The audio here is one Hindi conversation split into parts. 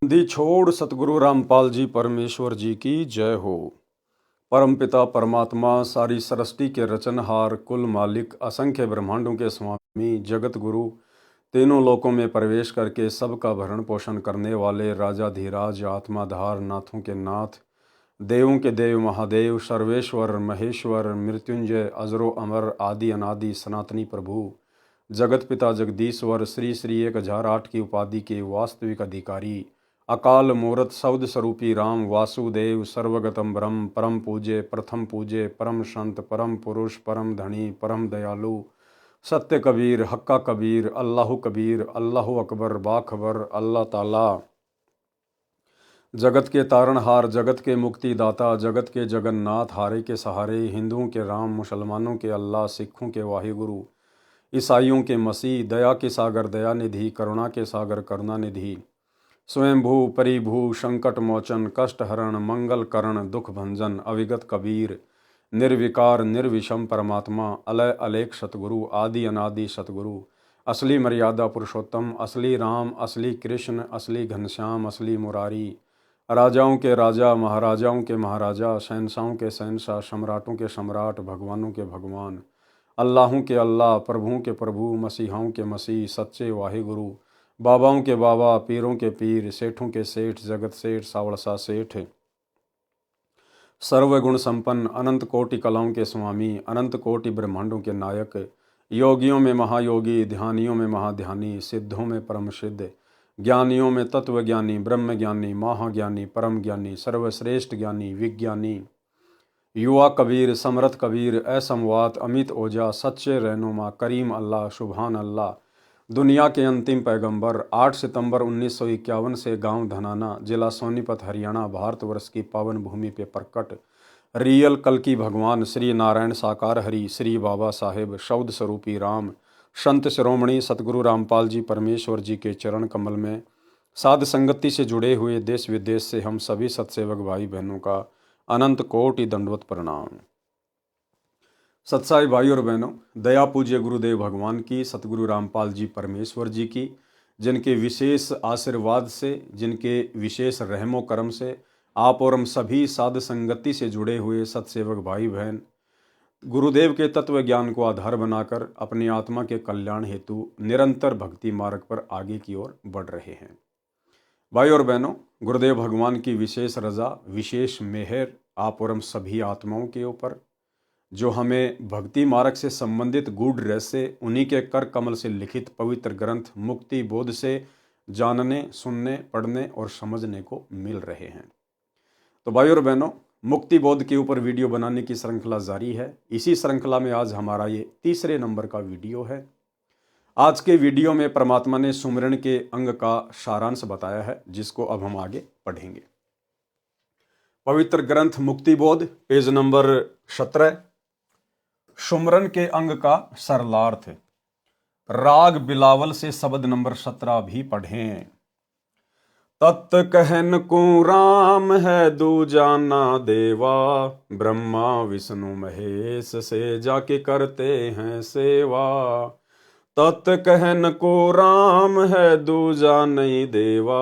दी छोड़ सतगुरु रामपाल जी परमेश्वर जी की जय हो। परमपिता परमात्मा सारी सृष्टि के रचनहार, कुल मालिक, असंख्य ब्रह्मांडों के स्वामी, जगत गुरु, तीनों लोकों में प्रवेश करके सबका भरण पोषण करने वाले राजाधिराज, आत्माधार, नाथों के नाथ, देवों के देव, महादेव, सर्वेश्वर, महेश्वर, मृत्युंजय, अजरो अमर, आदि अनादि, सनातनी प्रभु, जगत पिता जगदीश्वर, श्री श्री 1008 की उपाधि के वास्तविक अधिकारी, अकाल मूरत शब्द स्वरूपी राम, वासुदेव, सर्वगतम ब्रह्म, परम पूज्य, प्रथम पूज्य, परम संत, परम पुरुष, परम धनी, परम दयालु, सत्य कबीर, हक्का कबीर, अल्लाह कबीर, अल्लाह अकबर, बाखबर, अल्लाह ताला, जगत के तारणहार, जगत के मुक्तिदाता, जगत के जगन्नाथ, हारे के सहारे, हिंदुओं के राम, मुसलमानों के अल्लाह, सिखों के वाहिगुरु, ईसाइयों के मसीह, दया के सागर दया निधि, करुणा के सागर करुणा निधि, स्वयंभू परिभू, संकट मोचन, कष्ट हरण, मंगल करण, दुख भंजन, अविगत कबीर, निर्विकार निर्विषम परमात्मा, अलय अलेख सतगुरु, आदि अनादि सतगुरु, असली मर्यादा पुरुषोत्तम, असली राम, असली कृष्ण, असली घनश्याम, असली मुरारी, राजाओं के राजा, महाराजाओं के महाराजा, शहंशाहों के शहंशाह, सम्राटों के सम्राट, भगवानों के भगवान, अल्लाहों के अल्लाह, प्रभुओं के प्रभु, मसीहाओं के मसीह, सच्चे वाहिगुरु, बाबाओं के बाबा, पीरों के पीर, सेठों के सेठ, जगत सेठ, सावड़सा सेठ, सर्वगुण संपन्न, अनंत कोटि कलाओं के स्वामी, अनंत कोटि ब्रह्मांडों के नायक, योगियों में महायोगी, ध्यानियों में महाध्यानी, सिद्धों में परम सिद्ध, ज्ञानियों में तत्वज्ञानी, ब्रह्म ज्ञानी, महाज्ञानी, परम ज्ञानी, सर्वश्रेष्ठ ज्ञानी, विज्ञानी, युवा कबीर, समरथ कबीर, असमवात, अमित ओझा, सच्चे रहनुमा, करीम अल्लाह, सुभान अल्लाह, दुनिया के अंतिम पैगंबर, 8 सितंबर 1951 से गांव धनाना, जिला सोनीपत, हरियाणा, भारतवर्ष की पावन भूमि पे प्रकट रियल कल की भगवान श्री नारायण साकार हरि, श्री बाबा साहेब, शब्द स्वरूपी राम, संत शिरोमणि सतगुरु रामपाल जी परमेश्वर जी के चरण कमल में साध संगति से जुड़े हुए देश विदेश से हम सभी सत्सेवक भाई बहनों का अनंत कोटि दंडवत प्रणाम। सत्साई भाई और बहनों, दया पूज्य गुरुदेव भगवान की, सतगुरु रामपाल जी परमेश्वर जी की, जिनके विशेष आशीर्वाद से, जिनके विशेष रहमो करम से आप और हम सभी साध संगति से जुड़े हुए सत्सेवक भाई बहन गुरुदेव के तत्व ज्ञान को आधार बनाकर अपनी आत्मा के कल्याण हेतु निरंतर भक्ति मार्ग पर आगे की ओर बढ़ रहे हैं। भाई और बहनों, गुरुदेव भगवान की विशेष रजा, विशेष मेहर आप और हम सभी आत्माओं के ऊपर, जो हमें भक्ति मार्ग से संबंधित गूढ़ रहस्य उन्हीं के कर कमल से लिखित पवित्र ग्रंथ मुक्ति बोध से जानने, सुनने, पढ़ने और समझने को मिल रहे हैं। तो भाई और बहनों, मुक्ति बोध के ऊपर वीडियो बनाने की श्रृंखला जारी है। इसी श्रृंखला में आज हमारा ये तीसरे नंबर का वीडियो है। आज के वीडियो में परमात्मा ने सुमिरन के अंग का सारांश बताया है, जिसको अब हम आगे पढ़ेंगे। पवित्र ग्रंथ मुक्ति बोध, पेज नंबर 17, सुमिरन के अंग का सरलार्थ। राग बिलावल से शब्द नंबर 17 भी पढ़ें। तत् कहन को राम है दूजा ना देवा, ब्रह्मा विष्णु महेश से जाके करते हैं सेवा। तत् कहन को राम है दूजा नहीं देवा,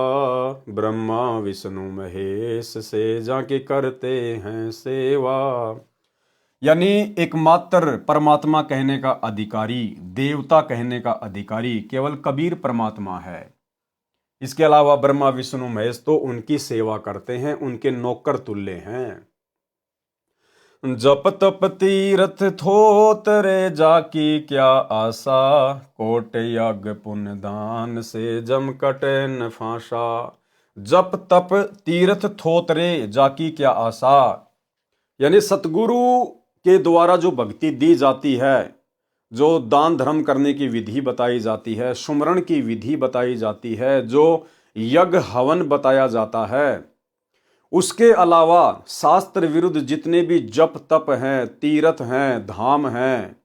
ब्रह्मा विष्णु महेश से जाके करते हैं सेवा। यानी एकमात्र परमात्मा कहने का अधिकारी, देवता कहने का अधिकारी केवल कबीर परमात्मा है। इसके अलावा ब्रह्मा विष्णु महेश तो उनकी सेवा करते हैं, उनके नौकर तुल्य हैं। जप तप तीरथ थोतरे जाकी क्या आशा, कोट यज्ञ पुण्य दान से जम कटे न फांसा। जप तप तीर्थ थोतरे जाकी क्या आशा, यानी सतगुरु के द्वारा जो भक्ति दी जाती है, जो दान धर्म करने की विधि बताई जाती है, सुमरण की विधि बताई जाती है, जो यज्ञ हवन बताया जाता है, उसके अलावा शास्त्र विरुद्ध जितने भी जप तप हैं, तीर्थ हैं, धाम हैं,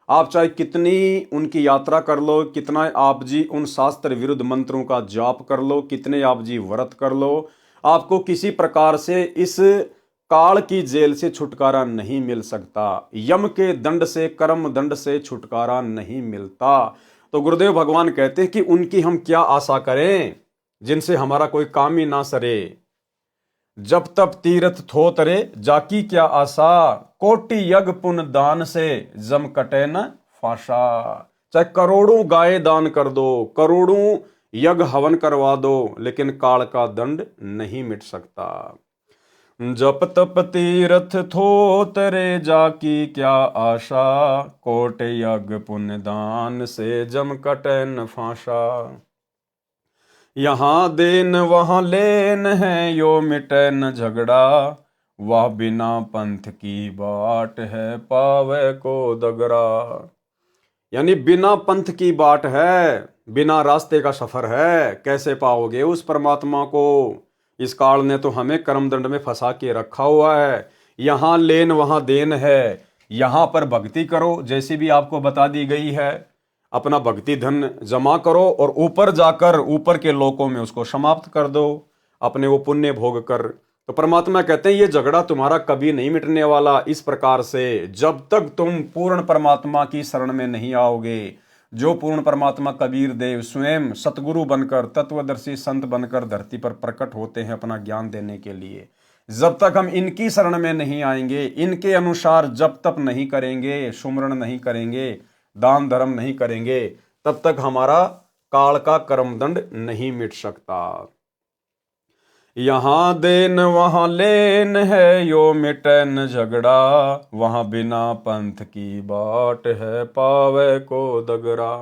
आप चाहे कितनी उनकी यात्रा कर लो, कितना आप जी उन शास्त्र विरुद्ध मंत्रों का जाप कर लो, कितने आप जी व्रत कर लो, आपको किसी प्रकार से इस काल की जेल से छुटकारा नहीं मिल सकता। यम के दंड से, कर्म दंड से छुटकारा नहीं मिलता। तो गुरुदेव भगवान कहते हैं कि उनकी हम क्या आशा करें, जिनसे हमारा कोई काम ही ना सरे। जब तब तीर्थ थो तरे जाकी क्या आशा, कोटि यज्ञ पुण्य दान से जम कटे न फाशा। चाहे करोड़ों गाय दान कर दो, करोड़ों यज्ञ हवन करवा दो, लेकिन काल का दंड नहीं मिट सकता। जप तप तीर्थ थो तरे जाकी क्या आशा, कोट यज्ञ पुण्य दान से जम कटे न फाशा। यहाँ देन वहाँ लेन है यो मिटे न झगड़ा, वह बिना पंथ की बाट है पावे को दगरा। यानी बिना पंथ की बाट है, बिना रास्ते का सफर है, कैसे पाओगे उस परमात्मा को। इस काल ने तो हमें कर्मदंड में फंसा के रखा हुआ है। यहाँ लेन वहाँ देन है, यहाँ पर भक्ति करो जैसी भी आपको बता दी गई है, अपना भक्ति धन जमा करो और ऊपर जाकर ऊपर के लोकों में उसको समाप्त कर दो, अपने वो पुण्य भोग कर। तो परमात्मा कहते हैं ये झगड़ा तुम्हारा कभी नहीं मिटने वाला। इस प्रकार से जब तक तुम पूर्ण परमात्मा की शरण में नहीं आओगे, जो पूर्ण परमात्मा कबीर देव स्वयं सतगुरु बनकर तत्वदर्शी संत बनकर धरती पर प्रकट होते हैं अपना ज्ञान देने के लिए, जब तक हम इनकी शरण में नहीं आएंगे, इनके अनुसार जब तप नहीं करेंगे, सुमरण नहीं करेंगे, दान धर्म नहीं करेंगे, तब तक हमारा काल का कर्मदंड नहीं मिट सकता। यहाँ देन वहाँ लेन है यो मिटे न झगड़ा, वहाँ बिना पंथ की बाट है पावे को दगरा।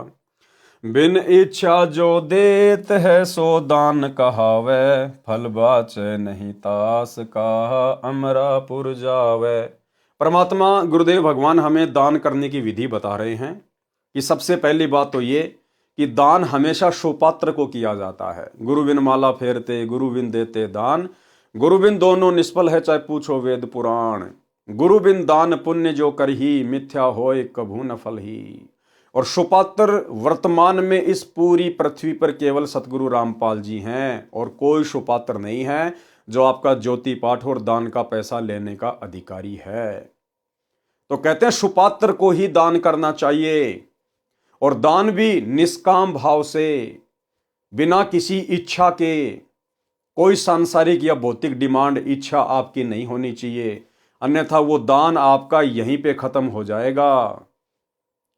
बिन इच्छा जो देत है सो दान कहावे, फल बाचे नहीं तास का अमरापुर जावे। परमात्मा गुरुदेव भगवान हमें दान करने की विधि बता रहे हैं कि सबसे पहली बात तो ये कि दान हमेशा सुपात्र को किया जाता है। गुरु बिन माला फेरते गुरु बिन देते दान, गुरु बिन दोनों निष्फल है चाहे पूछो वेद पुराण। गुरु बिन दान पुण्य जो करही, मिथ्या होए कभू न फल ही। और सुपात्र वर्तमान में इस पूरी पृथ्वी पर केवल सतगुरु रामपाल जी हैं, और कोई सुपात्र नहीं है जो आपका ज्योति पाठ और दान का पैसा लेने का अधिकारी है। तो कहते हैं सुपात्र को ही दान करना चाहिए, और दान भी निष्काम भाव से, बिना किसी इच्छा के। कोई सांसारिक या भौतिक डिमांड इच्छा आपकी नहीं होनी चाहिए, अन्यथा वो दान आपका यहीं पे खत्म हो जाएगा।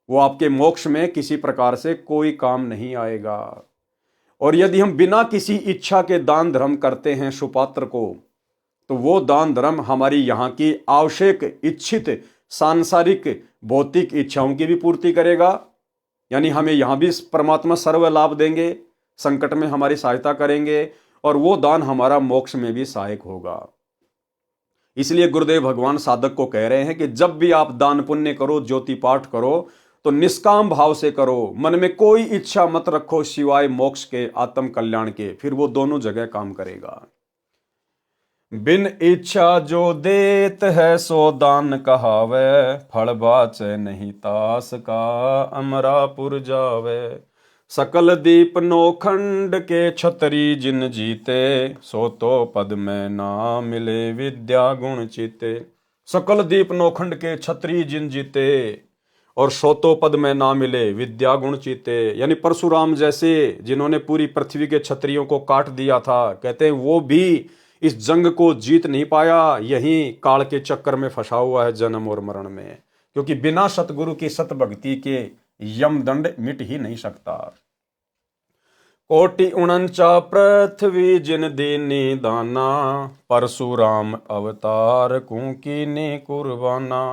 वो आपके मोक्ष में किसी प्रकार से कोई काम नहीं आएगा। और यदि हम बिना किसी इच्छा के दान धर्म करते हैं सुपात्र को, तो वो दान धर्म हमारी यहाँ की आवश्यक इच्छित सांसारिक भौतिक इच्छाओं की भी पूर्ति करेगा। यानी हमें यहाँ भी परमात्मा सर्व लाभ देंगे, संकट में हमारी सहायता करेंगे, और वो दान हमारा मोक्ष में भी सहायक होगा। इसलिए गुरुदेव भगवान साधक को कह रहे हैं कि जब भी आप दान पुण्य करो, ज्योति पाठ करो, तो निष्काम भाव से करो, मन में कोई इच्छा मत रखो सिवाय मोक्ष के, आत्म कल्याण के, फिर वो दोनों जगह काम करेगा। बिन इच्छा जो देत है सो दान कहावे, फल बाचे नहीं तास का अमरापुर जावे। सकल दीप नोखंड के छतरी जिन जीते, सो तो पद में ना मिले विद्या गुण चीते। सकल दीप नोखंड के छतरी जिन जीते, और सोतो पद में ना मिले विद्या गुण चीते। यानी परशुराम जैसे जिन्होंने पूरी पृथ्वी के क्षत्रियों को काट दिया था, कहते हैं वो भी इस जंग को जीत नहीं पाया, यहीं काल के चक्कर में फंसा हुआ है जन्म और मरण में, क्योंकि बिना सतगुरु की सत भक्ति के यम दंड मिट ही नहीं सकता। कोटि उनंचा पृथ्वी जिन दीनी दाना, परशुराम अवतार कुकीनी कुर्बाना।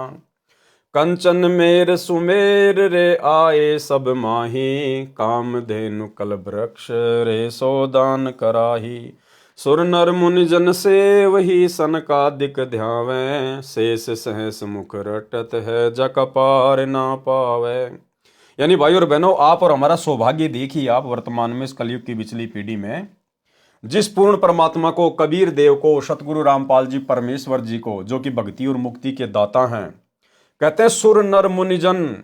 कंचन मेर सुमेर रे आए सब माही, काम धेनु कल वृक्ष रे सोदान कराही। सुर नर मुनि जन से वही सनकादिक ध्यावे, शेष सहस मुख रटत है जक पार ना पावे। यानी भाई और बहनों, आप और हमारा सौभाग्य देखिए, आप वर्तमान में इस कलयुग की पिछली पीढ़ी में जिस पूर्ण परमात्मा को, कबीर देव को, सतगुरु रामपाल जी परमेश्वर जी को, जो कि भक्ति और मुक्ति के दाता हैं, कहते हैं सुर नर मुनिजन।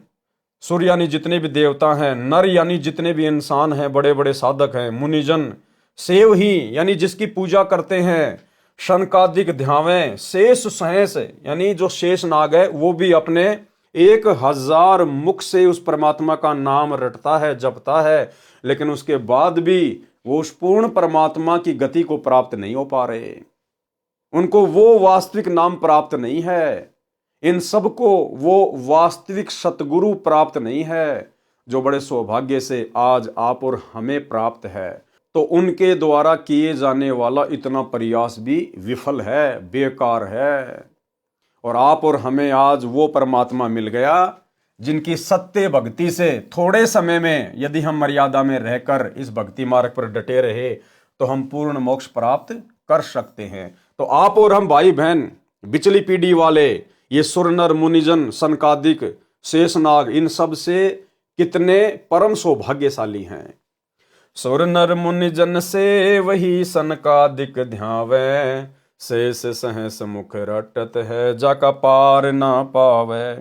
सुर यानी जितने भी देवता हैं, नर यानी जितने भी इंसान हैं, बड़े बड़े साधक हैं, मुनिजन सेव ही यानी जिसकी पूजा करते हैं, शनकादिक ध्यावें, शेष सहस यानी जो शेष नाग है वो भी अपने 1000 मुख से उस परमात्मा का नाम रटता है, जपता है, लेकिन उसके बाद भी वो उस पूर्ण परमात्मा की गति को प्राप्त नहीं हो पा रहे, उनको वो वास्तविक नाम प्राप्त नहीं है, इन सबको वो वास्तविक सतगुरु प्राप्त नहीं है, जो बड़े सौभाग्य से आज आप और हमें प्राप्त है। तो उनके द्वारा किए जाने वाला इतना प्रयास भी विफल है, बेकार है। और आप और हमें आज वो परमात्मा मिल गया जिनकी सत्य भक्ति से थोड़े समय में यदि हम मर्यादा में रहकर इस भक्ति मार्ग पर डटे रहे तो हम पूर्ण मोक्ष प्राप्त कर सकते हैं। तो आप और हम भाई बहन, बिचली पीढ़ी वाले, ये सुर नर मुनिजन सनकादिक शेषनाग, इन सब से कितने परम सौभाग्यशाली हैं। सुर नर मुनिजन से वही सनकादिक ध्यावे, शेष सहस मुख रटत है जाका पार ना पावे।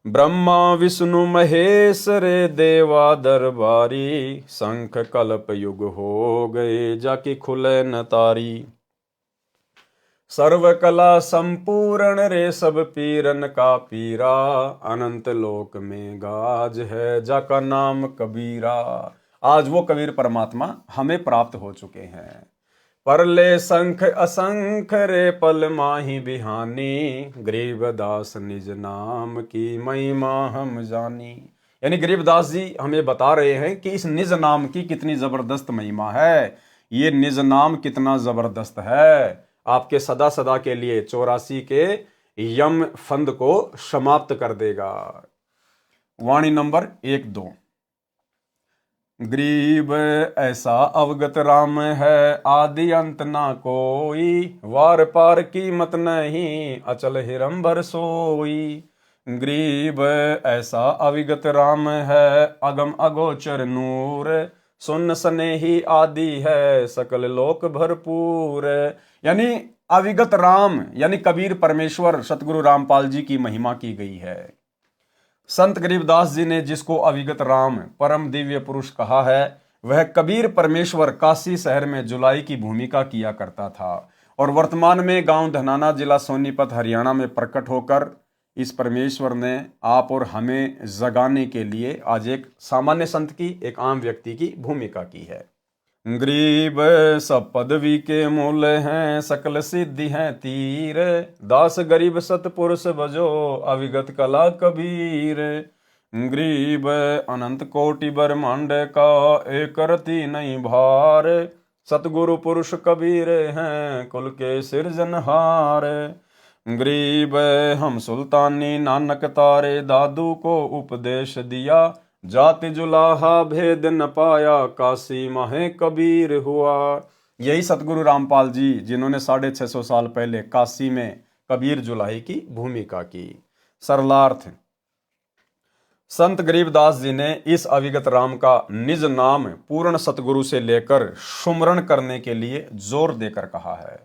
ब्रह्मा विष्णु महेश रे देवा दरबारी, शंख कल्प युग हो गए जाके खुले न तारी। सर्व कला संपूर्ण रे सब पीरन का पीरा, अनंत लोक में गाज है जाका नाम कबीरा। आज वो कबीर परमात्मा हमें प्राप्त हो चुके हैं। परले संख असंख रे पल माही बिहानी, गरीबदास निज नाम की महिमा हम जानी। यानी गरीबदास जी हमें बता रहे हैं कि इस निज नाम की कितनी जबरदस्त महिमा है। ये निज नाम कितना जबरदस्त है, आपके सदा सदा के लिए 84 के यम फंद को समाप्त कर देगा। वाणी नंबर 1-2। गरीब ऐसा अवगत राम है, आदि अंत ना कोई, वार पार कीमत नहीं, अचल हिरंबर सोई। गरीब ऐसा अविगत राम है, अगम अगोचर नूर, सुन स्नेही आदि है, सकल लोक भरपूर। यानी अविगत राम यानी कबीर परमेश्वर सतगुरु रामपाल जी की महिमा की गई है। संत गरीबदास जी ने जिसको अविगत राम परम दिव्य पुरुष कहा है, वह कबीर परमेश्वर काशी शहर में जुलाई की भूमिका किया करता था और वर्तमान में गांव धनाना, जिला सोनीपत, हरियाणा में प्रकट होकर इस परमेश्वर ने आप और हमें जगाने के लिए आज एक सामान्य संत की, एक आम व्यक्ति की भूमिका की है। गरीब सब पदवी के मूल हैं, सकल सिद्धि हैं तीर, दास गरीब सतपुरुष बजो, अविगत कला कबीर। गरीब अनंत कोटि ब्रह्मांड का, एक रति नहीं भार, सतगुरु पुरुष कबीर हैं, कुल के सिरजनहार। गरीब हम सुल्तानी नानक तारे, दादू को उपदेश दिया, जाति जुलाहा भेद न पाया, काशी माहे कबीर हुआ। यही सतगुरु रामपाल जी जिन्होंने 650 साल पहले काशी में कबीर जुलाहे की भूमिका की। सरलार्थ, संत गरीबदास जी ने इस अविगत राम का निज नाम पूर्ण सतगुरु से लेकर सुमरण करने के लिए जोर देकर कहा है,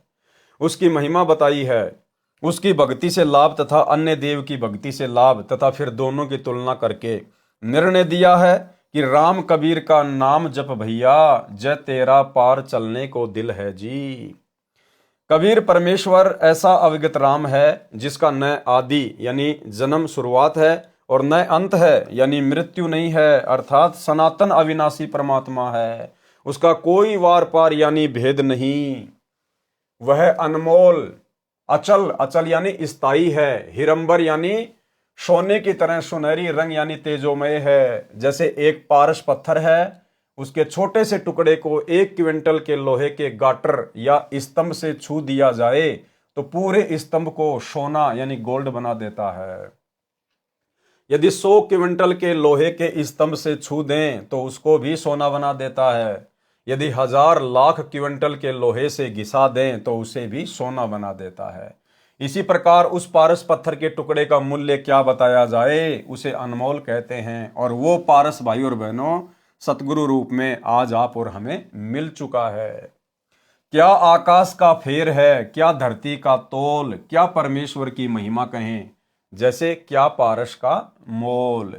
उसकी महिमा बताई है, उसकी भक्ति से लाभ तथा अन्य देव की भक्ति से लाभ तथा फिर दोनों की तुलना करके निर्णय दिया है कि राम कबीर का नाम जप भैया, जय तेरा पार चलने को दिल है जी। कबीर परमेश्वर ऐसा अविगत राम है जिसका न आदि यानी जन्म शुरुआत है और न अंत है यानी मृत्यु नहीं है, अर्थात सनातन अविनाशी परमात्मा है। उसका कोई वार पार यानी भेद नहीं। वह अनमोल, अचल, अचल यानी स्थायी है, हिरंबर यानी सोने की तरह सुनहरी रंग यानी तेजोमय है। जैसे एक पारस पत्थर है, उसके छोटे से टुकड़े को 1 क्विंटल के लोहे के गाटर या स्तंभ से छू दिया जाए तो पूरे स्तंभ को सोना यानी गोल्ड बना देता है। यदि 100 क्विंटल के लोहे के स्तंभ से छू दें तो उसको भी सोना बना देता है। यदि 1000 लाख क्विंटल के लोहे से घिसा दें तो उसे भी सोना बना देता है। इसी प्रकार उस पारस पत्थर के टुकड़े का मूल्य क्या बताया जाए, उसे अनमोल कहते हैं। और वो पारस भाई और बहनों सतगुरु रूप में आज आप और हमें मिल चुका है। क्या आकाश का फेर है, क्या धरती का तोल, क्या परमेश्वर की महिमा कहें, जैसे क्या पारस का मोल।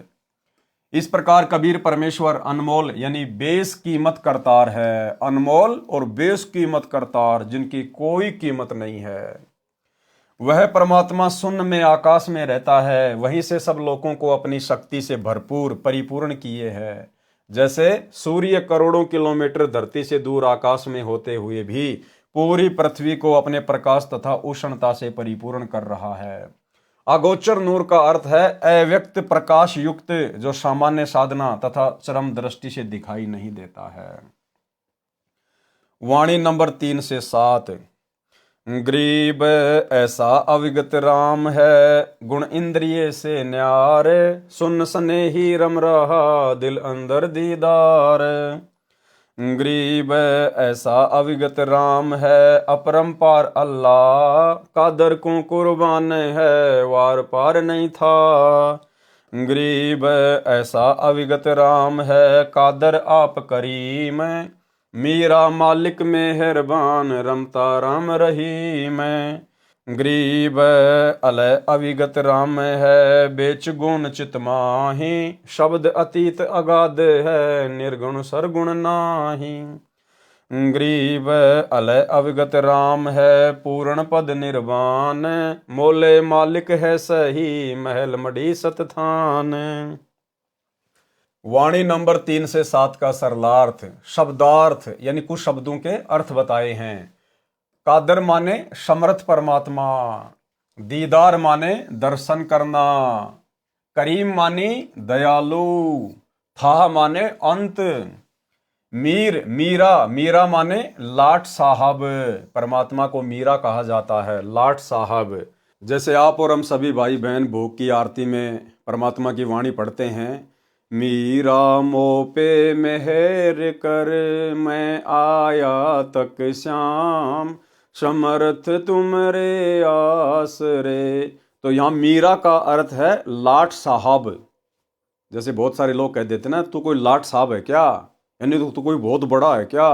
इस प्रकार कबीर परमेश्वर अनमोल यानी बेस कीमत करतार है। अनमोल और बेस कीमत करतार, जिनकी कोई कीमत नहीं है। वह परमात्मा शून्य में आकाश में रहता है, वहीं से सब लोगों को अपनी शक्ति से भरपूर परिपूर्ण किए है। जैसे सूर्य करोड़ों किलोमीटर धरती से दूर आकाश में होते हुए भी पूरी पृथ्वी को अपने प्रकाश तथा उष्णता से परिपूर्ण कर रहा है। अगोचर नूर का अर्थ है अव्यक्त प्रकाश युक्त, जो सामान्य साधना तथा चरम दृष्टि से दिखाई नहीं देता है। वाणी नंबर 3 से 7। गरीब ऐसा अविगत राम है, गुण इंद्रिय से न्यारे, सुन सने ही रम रहा दिल अंदर दीदार। गरीब ऐसा अविगत राम है, अपरंपार अल्लाह, कादर को कुर्बान है, वार पार नहीं था। गरीब ऐसा अविगत राम है, कादर आप करीम, मीरा मालिक मेहरबान, रमता राम रहीम। गरीब अलय अविगत राम है, बेच गुण चित माही, शब्द अतीत अगाध है, निर्गुण सरगुण नाही। गरीब अलय अविगत राम है, पूर्ण पद निर्वाण, मोले मालिक है सही, महल मड़ी सतथान। वाणी नंबर 3 से 7 का सरलार्थ, शब्दार्थ यानी कुछ शब्दों के अर्थ बताए हैं। कादर माने समर्थ परमात्मा, दीदार माने दर्शन करना, करीम मानी दयालु, था माने अंत, मीरा माने लाट साहब, परमात्मा को मीरा कहा जाता है, लाट साहब। जैसे आप और हम सभी भाई बहन भोग की आरती में परमात्मा की वाणी पढ़ते हैं, मीरा मो पे मेहर कर, मैं आया तक श्याम, समर्थ तुमरे आसरे। तो यहाँ मीरा का अर्थ है लाट साहब। जैसे बहुत सारे लोग कह देते ना, तू कोई लाट साहब है क्या, यानी तू कोई बहुत बड़ा है क्या।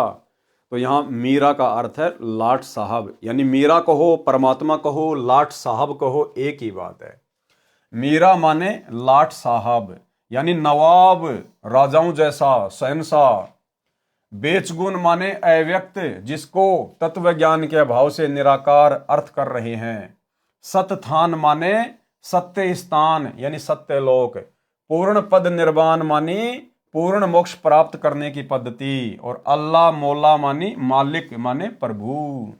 तो यहाँ मीरा का अर्थ है लाट साहब, यानी मीरा कहो, परमात्मा कहो, लाट साहब कहो, एक ही बात है। मीरा माने लाट साहब यानी नवाब, राजाओं जैसा शहंशाह। बेचगुण माने अव्यक्त, जिसको तत्व ज्ञान के अभाव से निराकार अर्थ कर रहे हैं। सतथान माने सत्य स्थान यानी सत्य लोक। पूर्ण पद निर्वाण मानी पूर्ण मोक्ष प्राप्त करने की पद्धति। और अल्लाह मौला मानी मालिक माने प्रभु।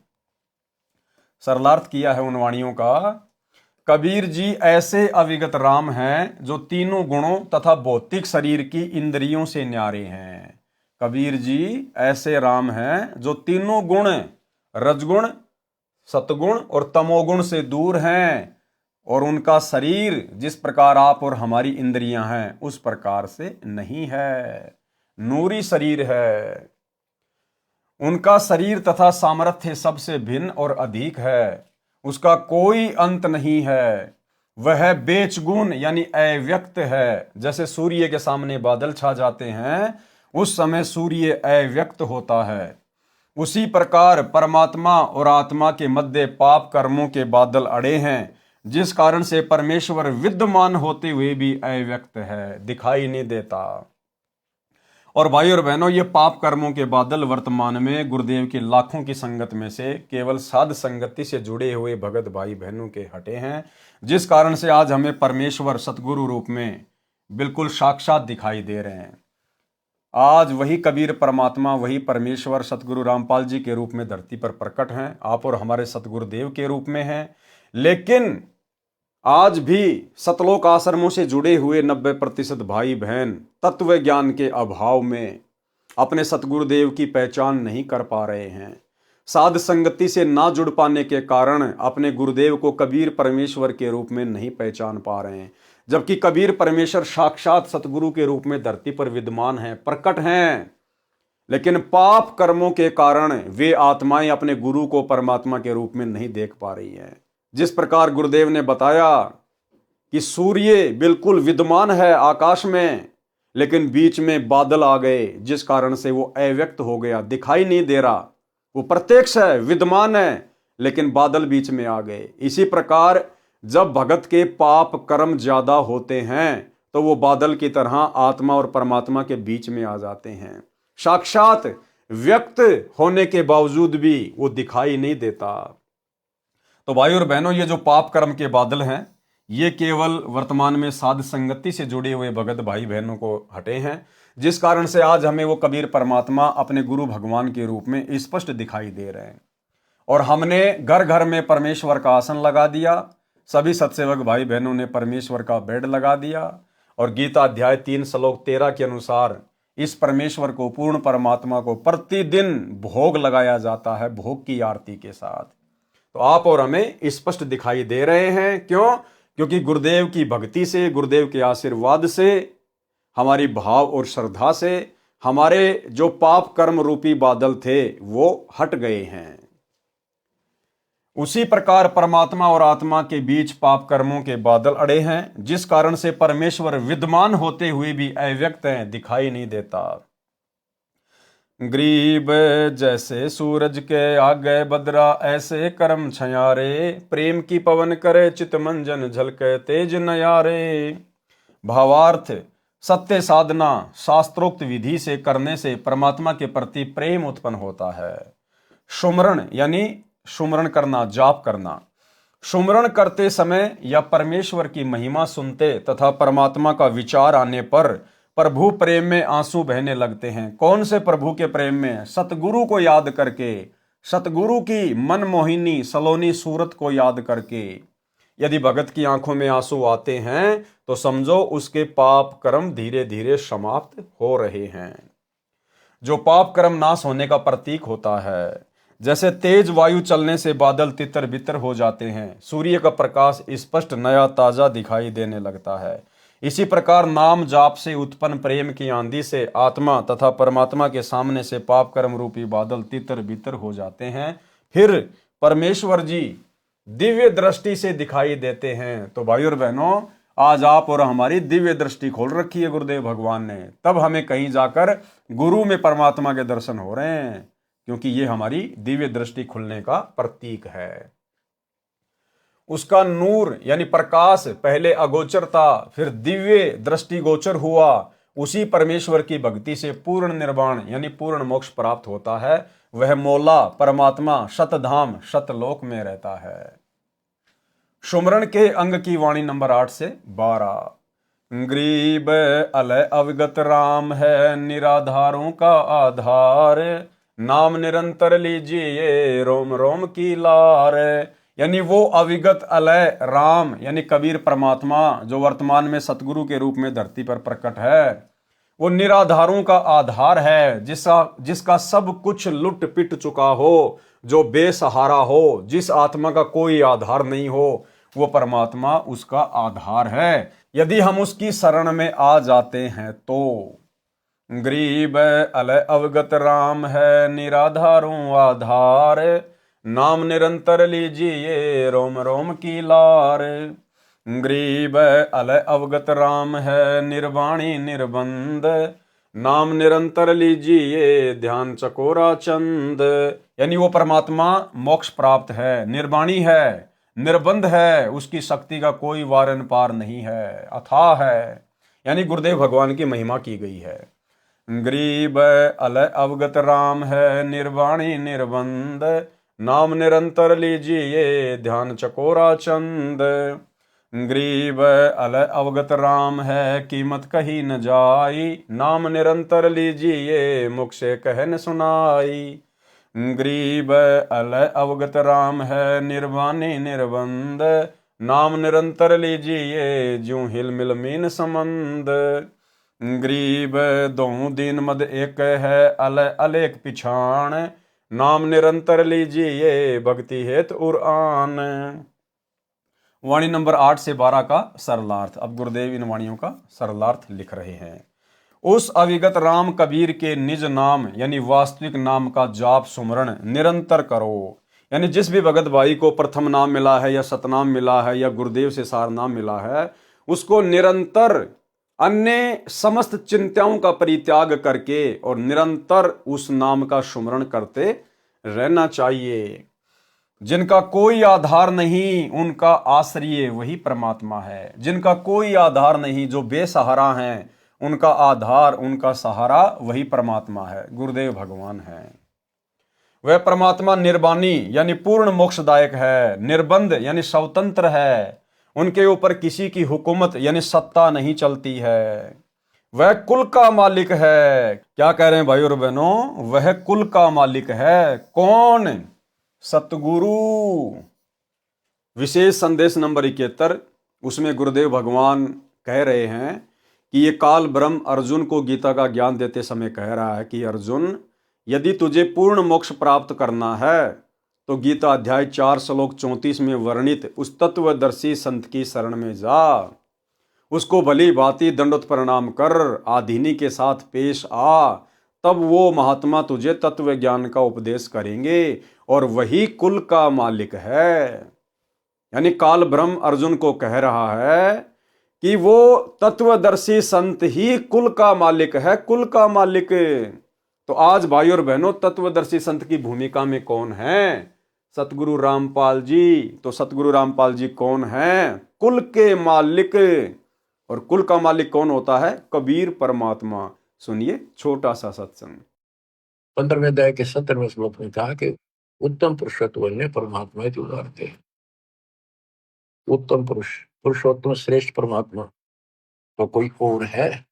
सरलार्थ किया है उन वाणियों का। कबीर जी ऐसे अविगत राम हैं जो तीनों गुणों तथा भौतिक शरीर की इंद्रियों से न्यारे हैं। कबीर जी ऐसे राम हैं जो तीनों गुण, रजगुण, सतगुण और तमोगुण से दूर हैं, और उनका शरीर जिस प्रकार आप और हमारी इंद्रियां हैं उस प्रकार से नहीं है, नूरी शरीर है। उनका शरीर तथा सामर्थ्य सबसे भिन्न और अधिक है, उसका कोई अंत नहीं है। वह बेचगुण यानी अव्यक्त है। जैसे सूर्य के सामने बादल छा जाते हैं उस समय सूर्य अव्यक्त होता है, उसी प्रकार परमात्मा और आत्मा के मध्य पाप कर्मों के बादल अड़े हैं, जिस कारण से परमेश्वर विद्यमान होते हुए भी अव्यक्त है, दिखाई नहीं देता। और भाई और बहनों, ये पाप कर्मों के बादल वर्तमान में गुरुदेव की लाखों की संगत में से केवल साध संगति से जुड़े हुए भगत भाई बहनों के हटे हैं, जिस कारण से आज हमें परमेश्वर सतगुरु रूप में बिल्कुल साक्षात दिखाई दे रहे हैं। आज वही कबीर परमात्मा, वही परमेश्वर सतगुरु रामपाल जी के रूप में धरती पर प्रकट हैं, आप और हमारे सतगुरुदेव के रूप में हैं। लेकिन आज भी सतलोक आश्रमों से जुड़े हुए 90% भाई बहन तत्व ज्ञान के अभाव में अपने सतगुरुदेव की पहचान नहीं कर पा रहे हैं। साध संगति से ना जुड़ पाने के कारण अपने गुरुदेव को कबीर परमेश्वर के रूप में नहीं पहचान पा रहे हैं, जबकि कबीर परमेश्वर साक्षात सतगुरु के रूप में धरती पर विद्यमान हैं, प्रकट हैं। लेकिन पाप कर्मों के कारण वे आत्माएं अपने गुरु को परमात्मा के रूप में नहीं देख पा रही हैं। जिस प्रकार गुरुदेव ने बताया कि सूर्य बिल्कुल विद्यमान है आकाश में, लेकिन बीच में बादल आ गए, जिस कारण से वो अव्यक्त हो गया, दिखाई नहीं दे रहा। वो प्रत्यक्ष है, विद्यमान है, लेकिन बादल बीच में आ गए। इसी प्रकार जब भगत के पाप कर्म ज्यादा होते हैं तो वो बादल की तरह आत्मा और परमात्मा के बीच में आ जाते हैं। साक्षात व्यक्त होने के बावजूद भी वो दिखाई नहीं देता। तो भाई और बहनों, ये जो पाप कर्म के बादल हैं ये केवल वर्तमान में साध संगति से जुड़े हुए भगत भाई बहनों को हटे हैं, जिस कारण से आज हमें वो कबीर परमात्मा अपने गुरु भगवान के रूप में स्पष्ट दिखाई दे रहे हैं। और हमने घर घर में परमेश्वर का आसन लगा दिया, सभी सत्सेवक भाई बहनों ने परमेश्वर का बेड लगा दिया, और गीता अध्याय 3 श्लोक 13 के अनुसार इस परमेश्वर को, पूर्ण परमात्मा को प्रतिदिन भोग लगाया जाता है, भोग की आरती के साथ। तो आप और हमें स्पष्ट दिखाई दे रहे हैं। क्यों? क्योंकि गुरुदेव की भक्ति से, गुरुदेव के आशीर्वाद से, हमारी भाव और श्रद्धा से हमारे जो पाप कर्म रूपी बादल थे वो हट गए हैं। उसी प्रकार परमात्मा और आत्मा के बीच पाप कर्मों के बादल अड़े हैं, जिस कारण से परमेश्वर विद्यमान होते हुए भी अव्यक्त है, दिखाई नहीं देता। ग्रीब जैसे सूरज के आगे बदरा, ऐसे कर्म छयारे, प्रेम की पवन करे चित मंजन, झलके तेज नयारे। भावार्थ, सत्य साधना शास्त्रोक्त विधि से करने से परमात्मा के प्रति प्रेम उत्पन्न होता है। सुमरण यानी सुमरण करना, जाप करना। सुमरण करते समय या परमेश्वर की महिमा सुनते तथा परमात्मा का विचार आने पर प्रभु प्रेम में आंसू बहने लगते हैं। कौन से प्रभु के प्रेम में? सतगुरु को याद करके, सतगुरु की मनमोहिनी सलोनी सूरत को याद करके। यदि भगत की आंखों में आंसू आते हैं तो समझो उसके पाप कर्म धीरे धीरे समाप्त हो रहे हैं, जो पाप कर्म नाश होने का प्रतीक होता है। जैसे तेज वायु चलने से बादल तितर बितर हो जाते हैं, सूर्य का प्रकाश स्पष्ट नया ताजा दिखाई देने लगता है, इसी प्रकार नाम जाप से उत्पन्न प्रेम की आंधी से आत्मा तथा परमात्मा के सामने से पाप कर्म रूपी बादल तितर बितर हो जाते हैं। फिर परमेश्वर जी दिव्य दृष्टि से दिखाई देते हैं। तो भाई और बहनों, आज आप और हमारी दिव्य दृष्टि खोल रखी है गुरुदेव भगवान ने, तब हमें कहीं जाकर गुरु में परमात्मा के दर्शन हो रहे हैं, क्योंकि ये हमारी दिव्य दृष्टि खुलने का प्रतीक है। उसका नूर यानी प्रकाश पहले अगोचर था, फिर दिव्य दृष्टि गोचर हुआ। उसी परमेश्वर की भक्ति से पूर्ण निर्वाण यानी पूर्ण मोक्ष प्राप्त होता है। वह मौला परमात्मा शतधाम शतलोक में रहता है। सुमरण के अंग की वाणी नंबर 8 से 12। ग्रीब अलय अवगत राम है, निराधारों का आधार, नाम निरंतर लीजिए रोम रोम की लार। यानी वो अविगत अलय राम यानी कबीर परमात्मा जो वर्तमान में सतगुरु के रूप में धरती पर प्रकट है, वो निराधारों का आधार है, जिसका सब कुछ लुट पिट चुका हो, जो बेसहारा हो, जिस आत्मा का कोई आधार नहीं हो, वो परमात्मा उसका आधार है। यदि हम उसकी शरण में आ जाते हैं तो गरीब अलय अवगत राम है, निराधारों आधार, नाम निरंतर लीजिए रोम रोम की लार। गरीब अलय अवगत राम है, निर्वाणी निर्बंध, नाम निरंतर लीजिए ध्यान चकोरा चंद। यानी वो परमात्मा मोक्ष प्राप्त है, निर्वाणी है, निर्बंध है, उसकी शक्ति का कोई वारन पार नहीं है, अथाह है। यानी गुरुदेव भगवान की महिमा की गई है। गरीब अलय अवगत राम है, निर्वाणी निर्बंध, नाम निरंतर लीजिए ध्यान चकोरा चंद। गरीब अलय अवगत राम है, कीमत कही न जाई, नाम निरंतर लीजिए मुख से कह न सुनाई। गरीब अलय अवगत राम है, निर्वाणी निर्बंध, नाम निरंतर लीजिए ज्यों हिल मिल मीन संबंध। गरीब दों दीन मद एक है, अलय अलेख पिछाण, नाम निरंतर लीजिए भक्ति हेतु उरान। वाणी नंबर 8 से 12 का सरलार्थ। अब गुरुदेव इन वाणियों का सरलार्थ लिख रहे हैं। उस अविगत राम कबीर के निज नाम यानी वास्तविक नाम का जाप सुमरण निरंतर करो। यानी जिस भी भगत भाई को प्रथम नाम मिला है या सतनाम मिला है या गुरुदेव से सार नाम मिला है, उसको निरंतर अन्य समस्त चिंताओं का परित्याग करके और निरंतर उस नाम का सुमरण करते रहना चाहिए। जिनका कोई आधार नहीं, उनका आश्रय वही परमात्मा है। जिनका कोई आधार नहीं, जो बेसहारा हैं, उनका आधार, उनका सहारा वही परमात्मा है, गुरुदेव भगवान है। वह परमात्मा निर्वाणी यानी पूर्ण मोक्षदायक है, निर्बंध यानी स्वतंत्र है, उनके ऊपर किसी की हुकूमत यानी सत्ता नहीं चलती है। वह कुल का मालिक है। क्या कह रहे हैं भाई और बहनों? वह कुल का मालिक है। कौन? सतगुरु। विशेष संदेश नंबर 71, उसमें गुरुदेव भगवान कह रहे हैं कि ये काल ब्रह्म अर्जुन को गीता का ज्ञान देते समय कह रहा है कि अर्जुन, यदि तुझे पूर्ण मोक्ष प्राप्त करना है तो गीता अध्याय 4 श्लोक 34 में वर्णित उस तत्वदर्शी संत की शरण में जा, उसको भली भांति दंडोत प्रणाम कर, आधीनी के साथ पेश आ, तब वो महात्मा तुझे तत्व ज्ञान का उपदेश करेंगे और वही कुल का मालिक है। यानी काल ब्रह्म अर्जुन को कह रहा है कि वो तत्वदर्शी संत ही कुल का मालिक है, कुल का मालिक। तो आज भाई और बहनों, तत्वदर्शी संत की भूमिका में कौन है? सतगुरु रामपाल जी। तो सतगुरु रामपाल जी कौन है? कुल के मालिक। और कुल का मालिक कौन होता है? कबीर परमात्मा। सुनिए छोटा सा सत्संग। 15वें अध्याय के 17वें श्लोक में कहा कि उत्तम पुरुषत्व ने परमात्मा ही उदारते। उत्तम पुरुष, पुरुषोत्तम श्रेष्ठ परमात्मा तो कोई और है?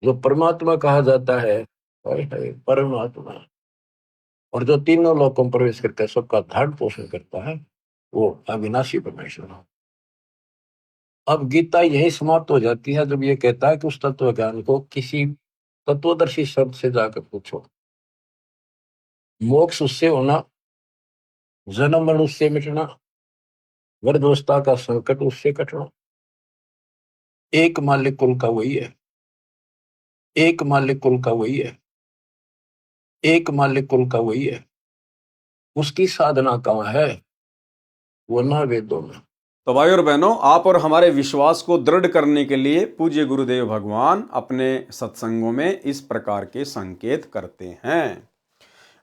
जो परमात्मा कहा जाता है, परमात्मा, और जो तीनों लोकों में प्रवेश करके सबका धारण पोषण करता है, वो अविनाशी परमेश्वर। अब गीता यही समाप्त हो जाती है जब ये कहता है कि उस तत्व ज्ञान को किसी तत्वदर्शी शब्द से जाकर पूछो। मोक्ष उससे होना, जन्म मरण उससे मिटना, वृद्धावस्था का संकट उससे कटना। एक मालिक कुल का वही है, एक मालिक कुल का वही है, एक मालिक कुल का वही है। उसकी साधना कहाँ है? वो ना वेदों में। तो भाई और बहनों, आप और हमारे विश्वास को दृढ़ करने के लिए पूज्य गुरुदेव भगवान अपने सत्संगों में इस प्रकार के संकेत करते हैं।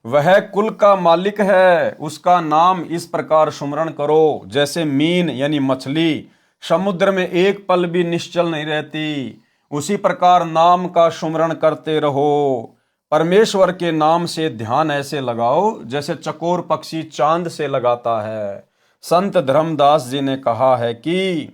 वह कुल का मालिक है, उसका नाम इस प्रकार सुमरण करो जैसे मीन यानी मछली समुद्र में एक पल भी निश्चल नहीं रहती, उसी प्रकार नाम का सुमरण करते रहो। परमेश्वर के नाम से ध्यान ऐसे लगाओ जैसे चकोर पक्षी चांद से लगाता है। संत धर्मदास जी ने कहा है कि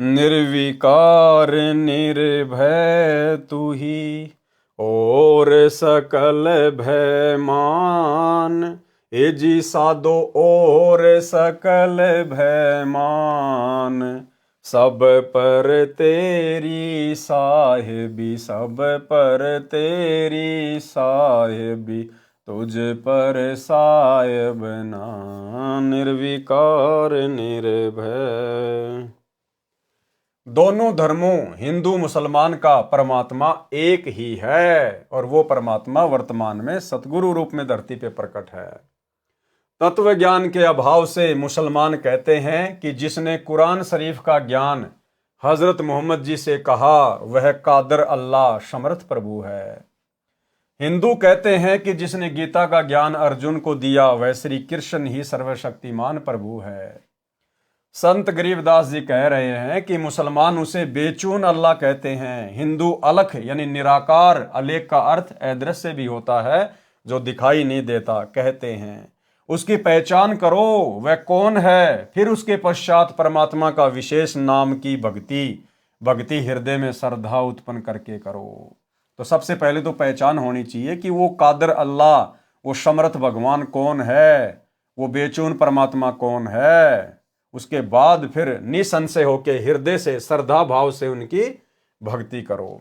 निर्विकार निर्भय तू ही और सकल भय मान, ए जी साधो और सकल भय मान, सब पर तेरी साहिबी, सब पर तेरी साहिबी, तुझ पर साहिब ना, निर्विकार निर्भय। दोनों धर्मों हिंदू मुसलमान का परमात्मा एक ही है और वो परमात्मा वर्तमान में सतगुरु रूप में धरती पे प्रकट है। तत्व ज्ञान के अभाव से मुसलमान कहते हैं कि जिसने कुरान शरीफ का ज्ञान हजरत मोहम्मद जी से कहा वह कादर अल्लाह समर्थ प्रभु है। हिंदू कहते हैं कि जिसने गीता का ज्ञान अर्जुन को दिया वह श्री कृष्ण ही सर्वशक्तिमान प्रभु है। संत गरीबदास जी कह रहे हैं कि मुसलमान उसे बेचून अल्लाह कहते हैं। हिंदू अलख यानी निराकार, अलेख का अर्थ अदृश्य भी होता है, जो दिखाई नहीं देता, कहते हैं। उसकी पहचान करो वह कौन है, फिर उसके पश्चात परमात्मा का विशेष नाम की भक्ति हृदय में श्रद्धा उत्पन्न करके करो। तो सबसे पहले तो पहचान होनी चाहिए कि वो कादर अल्लाह, वो समर्थ भगवान कौन है, वो बेचून परमात्मा कौन है। उसके बाद फिर निसंशय होके हृदय से श्रद्धा भाव से उनकी भक्ति करो।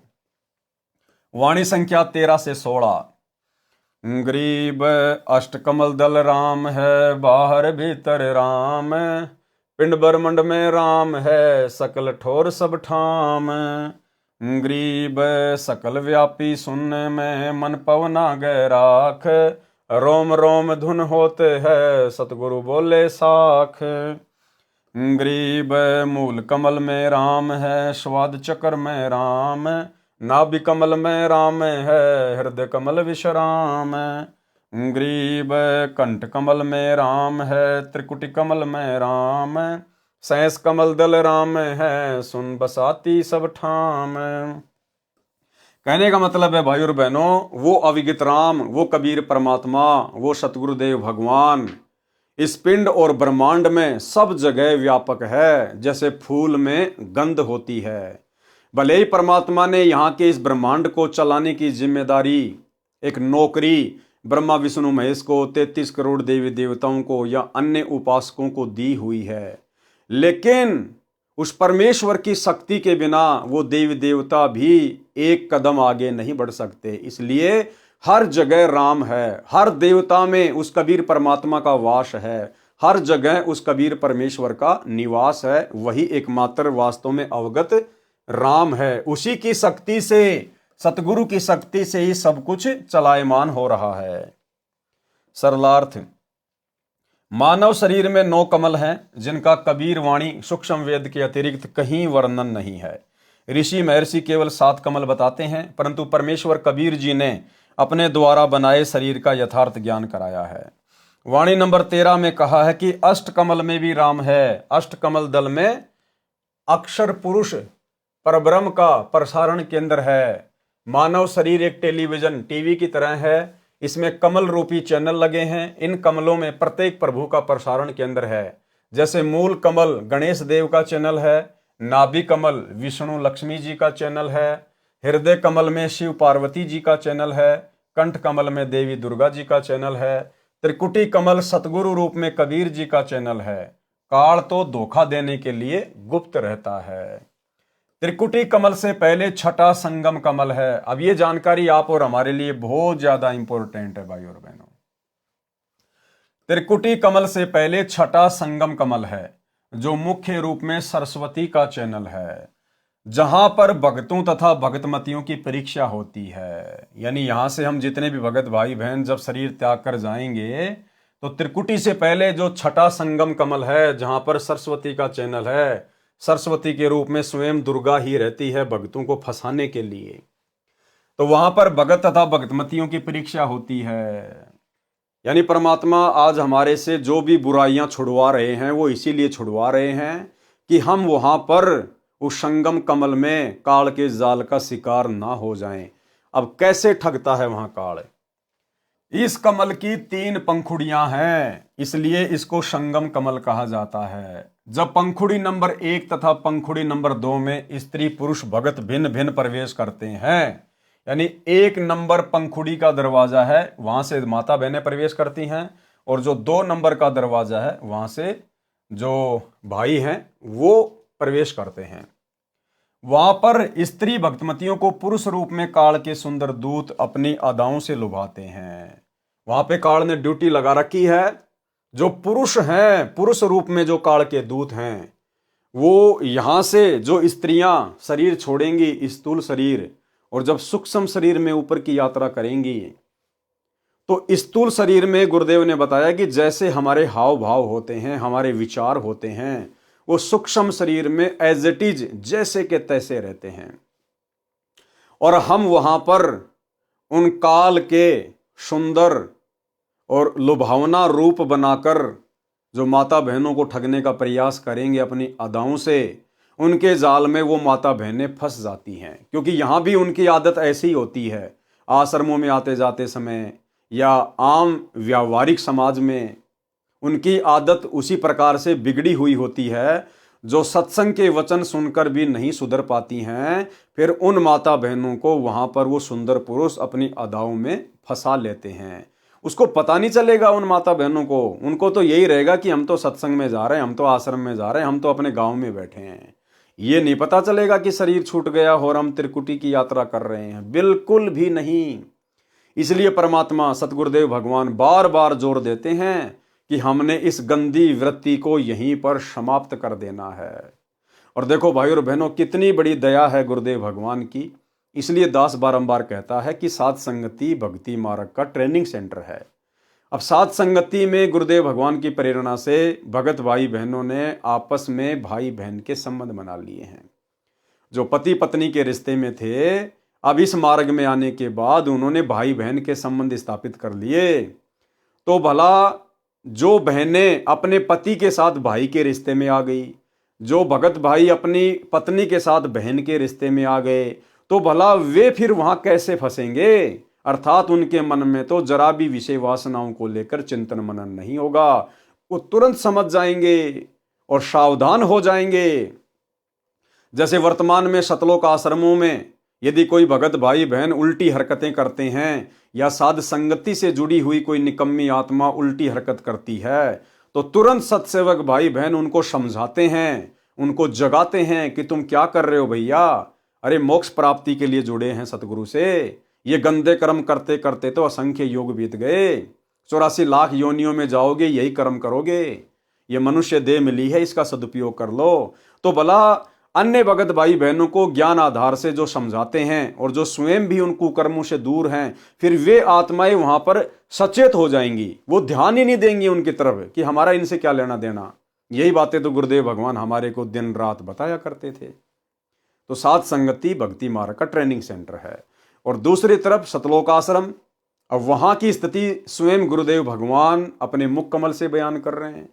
वाणी संख्या 13 से 16। गरीब अष्टकमल दल राम है, बाहर भीतर राम, पिंड ब्रह्मंड में राम है, सकल ठोर सब ठाम। गरीब सकल व्यापी सुनने में, मन पवना गए राख, रोम रोम धुन होते है, सतगुरु बोले साख। गरीब मूल कमल में राम है, स्वाद चक्र में राम, नाभि कमल में राम है, हृदय कमल विश्राम। गरीब कंठ कमल में राम है, त्रिकुटी कमल में राम, सैंस कमल दल राम है, सुन बसाती सब ठाम। कहने का मतलब है भाई और बहनों, वो अविगित राम, वो कबीर परमात्मा, वो सतगुरुदेव भगवान इस पिंड और ब्रह्मांड में सब जगह व्यापक है। जैसे फूल में गंध होती है, भले ही परमात्मा ने यहाँ के इस ब्रह्मांड को चलाने की जिम्मेदारी, एक नौकरी ब्रह्मा विष्णु महेश को, 33 करोड़ देवी देवताओं को या अन्य उपासकों को दी हुई है, लेकिन उस परमेश्वर की शक्ति के बिना वो देवी देवता भी एक कदम आगे नहीं बढ़ सकते। इसलिए हर जगह राम है, हर देवता में उस कबीर परमात्मा का वास है, हर जगह उस कबीर परमेश्वर का निवास है। वही एकमात्र वास्तव में अवगत राम है। उसी की शक्ति से, सतगुरु की शक्ति से ही सब कुछ चलायमान हो रहा है। सरलार्थ, मानव शरीर में 9 कमल हैं, जिनका कबीर वाणी सूक्ष्म वेद के अतिरिक्त कहीं वर्णन नहीं है। ऋषि महर्षि केवल 7 कमल बताते हैं, परंतु परमेश्वर कबीर जी ने अपने द्वारा बनाए शरीर का यथार्थ ज्ञान कराया है। वाणी नंबर 13 में कहा है कि अष्ट कमल में भी राम है। अष्ट कमल दल में अक्षर पुरुष परब्रह्म का प्रसारण केंद्र है। मानव शरीर एक टेलीविजन टीवी की तरह है। इसमें कमल रूपी चैनल लगे हैं। इन कमलों में प्रत्येक प्रभु का प्रसारण केंद्र है। जैसे मूल कमल गणेश देव का चैनल है, नाभि कमल विष्णु लक्ष्मी जी का चैनल है, हृदय कमल में शिव पार्वती जी का चैनल है, कंठ कमल में देवी दुर्गा जी का चैनल है, त्रिकुटी कमल सतगुरु रूप में कबीर जी का चैनल है। काल तो धोखा देने के लिए गुप्त रहता है। त्रिकुटी कमल से पहले छठा संगम कमल है। अब ये जानकारी आप और हमारे लिए बहुत ज्यादा इंपॉर्टेंट है भाई और बहनों। त्रिकुटी कमल से पहले छठा संगम कमल है, जो मुख्य रूप में सरस्वती का चैनल है, जहां पर भक्तों तथा भक्तमतियों की परीक्षा होती है। यानी यहां से हम जितने भी भगत भाई बहन जब शरीर त्याग कर जाएंगे, तो त्रिकुटी से पहले जो छठा संगम कमल है, जहां पर सरस्वती का चैनल है, सरस्वती के रूप में स्वयं दुर्गा ही रहती है भक्तों को फंसाने के लिए, तो वहां पर भगत तथा भक्तमतियों की परीक्षा होती है। यानी परमात्मा आज हमारे से जो भी बुराइयां छुड़वा रहे हैं, वो इसीलिए छुड़वा रहे हैं कि हम वहां पर उस संगम कमल में काल के जाल का शिकार ना हो जाएं। अब कैसे ठगता है वहां काल? इस कमल की 3 पंखुड़ियां हैं, इसलिए इसको संगम कमल कहा जाता है। जब पंखुड़ी नंबर 1 तथा पंखुड़ी नंबर 2 में स्त्री पुरुष भगत भिन्न भिन्न प्रवेश करते हैं, यानी 1 नंबर पंखुड़ी का दरवाजा है, वहां से माता बहनें प्रवेश करती हैं, और जो 2 नंबर का दरवाजा है, वहां से जो भाई हैं वो प्रवेश करते हैं। वहां पर स्त्री भक्तमतियों को पुरुष रूप में काल के सुंदर दूत अपनी अदाओं से लुभाते हैं। वहां पे काल ने ड्यूटी लगा रखी है। जो पुरुष हैं, पुरुष रूप में जो काल के दूत हैं, वो यहां से जो स्त्रियां शरीर छोड़ेंगी, स्थूल शरीर, और जब सूक्ष्म शरीर में ऊपर की यात्रा करेंगी, तो स्थूल शरीर में गुरुदेव ने बताया कि जैसे हमारे हाव भाव होते हैं, हमारे विचार होते हैं, वो सूक्ष्म शरीर में एज इट इज जैसे के तैसे रहते हैं। और हम वहां पर उन काल के सुंदर और लुभावना रूप बनाकर जो माता बहनों को ठगने का प्रयास करेंगे अपनी अदाओं से, उनके जाल में वो माता बहनें फंस जाती हैं। क्योंकि यहाँ भी उनकी आदत ऐसी होती है, आश्रमों में आते जाते समय या आम व्यावहारिक समाज में उनकी आदत उसी प्रकार से बिगड़ी हुई होती है। जो सत्संग के वचन सुनकर भी नहीं सुधर पाती हैं, फिर उन माता बहनों को वहां पर वो सुंदर पुरुष अपनी अदाओं में फंसा लेते हैं। उसको पता नहीं चलेगा उन माता बहनों को, उनको तो यही रहेगा कि हम तो सत्संग में जा रहे हैं, हम तो आश्रम में जा रहे हैं, हम तो अपने गांव में बैठे हैं। ये नहीं पता चलेगा कि शरीर छूट गया और हम त्रिकुटी की यात्रा कर रहे हैं, बिल्कुल भी नहीं। इसलिए परमात्मा सतगुरुदेव भगवान बार बार जोर देते हैं कि हमने इस गंदी वृत्ति को यहीं पर समाप्त कर देना है। और देखो भाई और बहनों, कितनी बड़ी दया है गुरुदेव भगवान की। इसलिए दास बारंबार कहता है कि साध संगति भक्ति मार्ग का ट्रेनिंग सेंटर है। अब साध संगति में गुरुदेव भगवान की प्रेरणा से भगत भाई बहनों ने आपस में भाई बहन के संबंध बना लिए हैं। जो पति पत्नी के रिश्ते में थे, अब इस मार्ग में आने के बाद उन्होंने भाई बहन के संबंध स्थापित कर लिए। तो भला जो बहनें अपने पति के साथ भाई के रिश्ते में आ गई, जो भगत भाई अपनी पत्नी के साथ बहन के रिश्ते में आ गए, तो भला वे फिर वहां कैसे फंसेंगे? अर्थात उनके मन में तो जरा भी विषय वासनाओं को लेकर चिंतन मनन नहीं होगा। वो तुरंत समझ जाएंगे और सावधान हो जाएंगे जैसे वर्तमान में सतलोक आश्रमों में यदि कोई भगत भाई बहन उल्टी हरकतें करते हैं या साध संगति से जुड़ी हुई कोई निकम्मी आत्मा उल्टी हरकत करती है तो तुरंत सत्सेवक भाई बहन उनको समझाते हैं, उनको जगाते हैं कि तुम क्या कर रहे हो भैया, अरे मोक्ष प्राप्ति के लिए जुड़े हैं सतगुरु से, ये गंदे कर्म करते करते तो असंख्य योग बीत गए, 84 लाख योनियों में जाओगे यही कर्म करोगे, ये मनुष्य देह मिली है इसका सदुपयोग कर लो। तो भला अन्य भगत भाई बहनों को ज्ञान आधार से जो समझाते हैं और जो स्वयं भी उन कुकर्मों से दूर हैं, फिर वे आत्माएं वहां पर सचेत हो जाएंगी, वो ध्यान ही नहीं देंगी उनकी तरफ कि हमारा इनसे क्या लेना देना। यही बातें तो गुरुदेव भगवान हमारे को दिन रात बताया करते थे। तो साध संगति भक्ति मार्ग का ट्रेनिंग सेंटर है। और दूसरी तरफ सतलोक आश्रम, अब वहां की स्थिति स्वयं गुरुदेव भगवान अपने मुख कमल से बयान कर रहे हैं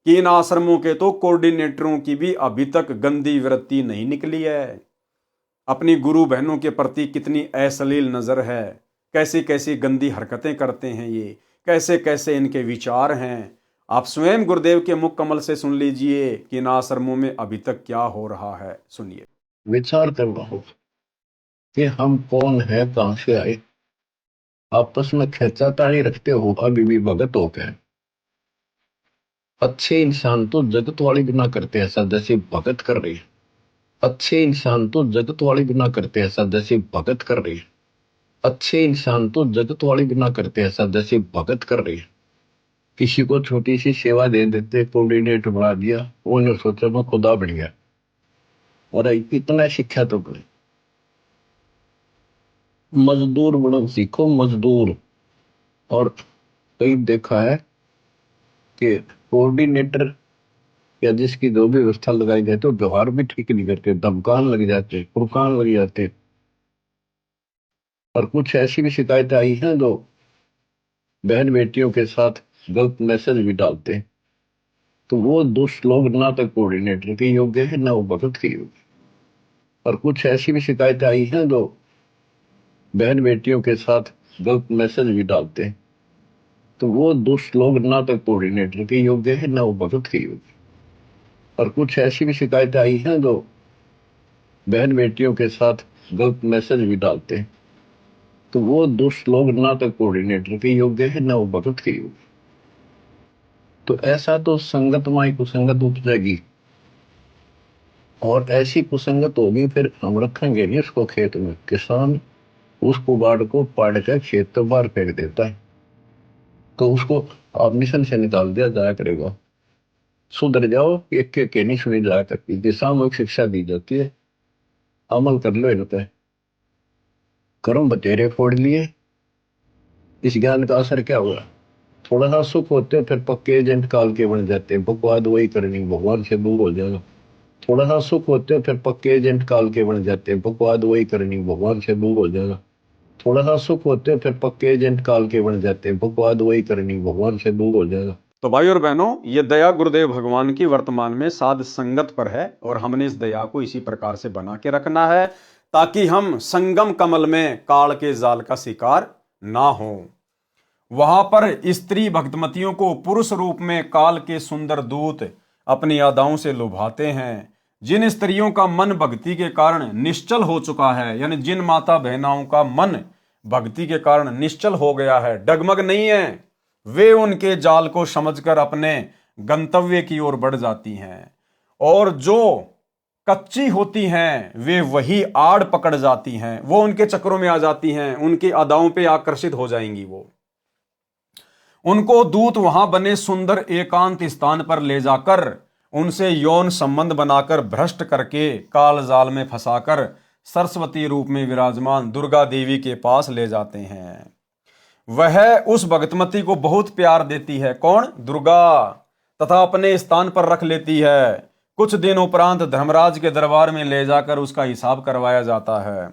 कि इन आश्रमों के तो कोऑर्डिनेटरों की भी अभी तक गंदी वृत्ति नहीं निकली है। अपनी गुरु बहनों के प्रति कितनी अश्लील नजर है, कैसी कैसी गंदी हरकतें करते हैं ये, कैसे कैसे इनके विचार हैं। आप स्वयं गुरुदेव के मुख कमल से सुन लीजिए कि इन आश्रमों में अभी तक क्या हो रहा है। सुनिए। विचार कर रहा हूं कि हम कौन है, कहां से आए। आपस में खेचातानी रखते हो अभी भी भगत हो गए। अच्छे इंसान तो जगत वाली बिना करते ऐसा जैसे भगत कर रही है। अच्छे इंसान तो जगत वाली बिना करते ऐसा जैसे भगत कर रही है। अच्छे इंसान तो जगत वाली बिना करते ऐसा जैसे भगत कर रही है। किसी को छोटी सी सेवा दे देते, कोऑर्डिनेटर बना दिया, उन्होंने सोचा मैं खुदा बन गया। और इतना शिक्षा तो करें, मजदूर बनो सीखो, मजदूर। और कई देखा है कि कोऑर्डिनेटर या जिसकी जो भी व्यवस्था लगाई जाए तो व्यवहार भी ठीक नहीं करते, धमकान लग जाते, कुरकान लग जाते। और कुछ ऐसी भी शिकायतें आई हैं जो बहन बेटियों के साथ गलत मैसेज भी डालते हैं। तो वो दुष्ट लोग ना तो कोऑर्डिनेटर के योग्य है ना वो भगत के योग्य। और कुछ ऐसी भी शिकायतें आई हैं जो बहन बेटियों के साथ गलत मैसेज भी डालते हैं। तो वो दुष्ट लोग ना तो कोऑर्डिनेटर के योग्य है ना वो भगत के योग्य। और कुछ ऐसी भी शिकायतें आई हैं जो बहन बेटियों के साथ गलत मैसेज भी डालते हैं। तो वो दुष्ट लोग ना तो कोऑर्डिनेटर के योग्य है ना वो भगत के योग्य। तो ऐसा तो संगत माई कुसंगत उपजेगी, और ऐसी कुसंगत होगी फिर हम रखेंगे नहीं उसको खेत में। किसान उस कुबाड़ को पाड़ कर खेत तो बाहर फेंक देता है, तो उसको आप मिशन से निकाल दिया जाया करेगा। सुधर जाओ, एक के नहीं सुनी जाया करती, दिशात्मक शिक्षा दी जाती है, अमल कर लो इन पे। कर्म बतेरे फोड़ लिए, इस ज्ञान का असर क्या हुआ? थोड़ा सा सुख होते फिर पक्के एजेंट काल के बन जाते, बकवाद वही करनी, भगवान से दूर हो जाएगा। थोड़ा सा सुख होते फिर पक्के एजेंट काल के बन जाते, बकवाद वही करनी, भगवान से दूर हो जाएगा। थोड़ा सा सुख होते फिर पक्के एजेंट काल के बन जाते, बकवाद वही करनी, भगवान से दूर हो जाएगा। तो भाई और बहनों, ये दया गुरुदेव भगवान की वर्तमान में साध संगत पर है और हमने इस दया को इसी प्रकार से बना के रखना है ताकि हम संगम कमल में काल के जाल का शिकार ना हो। वहां पर स्त्री भक्तमतियों को पुरुष रूप में काल के सुंदर दूत अपनी अदाओं से लुभाते हैं। जिन स्त्रियों का मन भक्ति के कारण निश्चल हो चुका है, यानी जिन माता बहनाओं का मन भक्ति के कारण निश्चल हो गया है, डगमग नहीं है, वे उनके जाल को समझकर अपने गंतव्य की ओर बढ़ जाती हैं। और जो कच्ची होती हैं वे वही आड़ पकड़ जाती हैं, वो उनके चक्रों में आ जाती हैं, उनकी अदाओं पे आकर्षित हो जाएंगी। वो उनको दूत वहां बने सुंदर एकांत स्थान पर ले जाकर उनसे यौन संबंध बनाकर भ्रष्ट करके काल जाल में फंसाकर सरस्वती रूप में विराजमान दुर्गा देवी के पास ले जाते हैं। वह उस भगतमती को बहुत प्यार देती है, कौन? दुर्गा, तथा अपने स्थान पर रख लेती है। कुछ दिन उपरांत धर्मराज के दरबार में ले जाकर उसका हिसाब करवाया जाता है।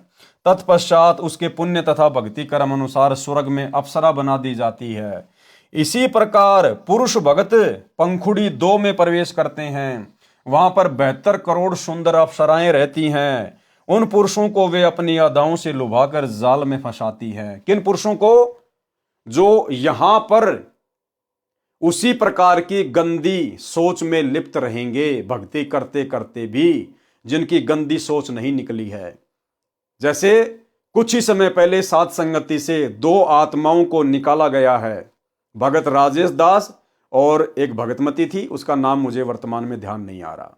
तत्पश्चात उसके पुण्य तथा भक्ति कर्म अनुसार स्वर्ग में अप्सरा बना दी जाती है। इसी प्रकार पुरुष भगत पंखुड़ी 2 में प्रवेश करते हैं। वहां पर 72 करोड़ सुंदर अप्सराएं रहती हैं। उन पुरुषों को वे अपनी अदाओं से लुभाकर जाल में फंसाती हैं। किन पुरुषों को? जो यहां पर उसी प्रकार की गंदी सोच में लिप्त रहेंगे, भक्ति करते करते भी जिनकी गंदी सोच नहीं निकली है। जैसे कुछ ही समय पहले सात संगति से दो आत्माओं को निकाला गया है, भगत राजेश दास और एक भगतमती थी, उसका नाम मुझे वर्तमान में ध्यान नहीं आ रहा।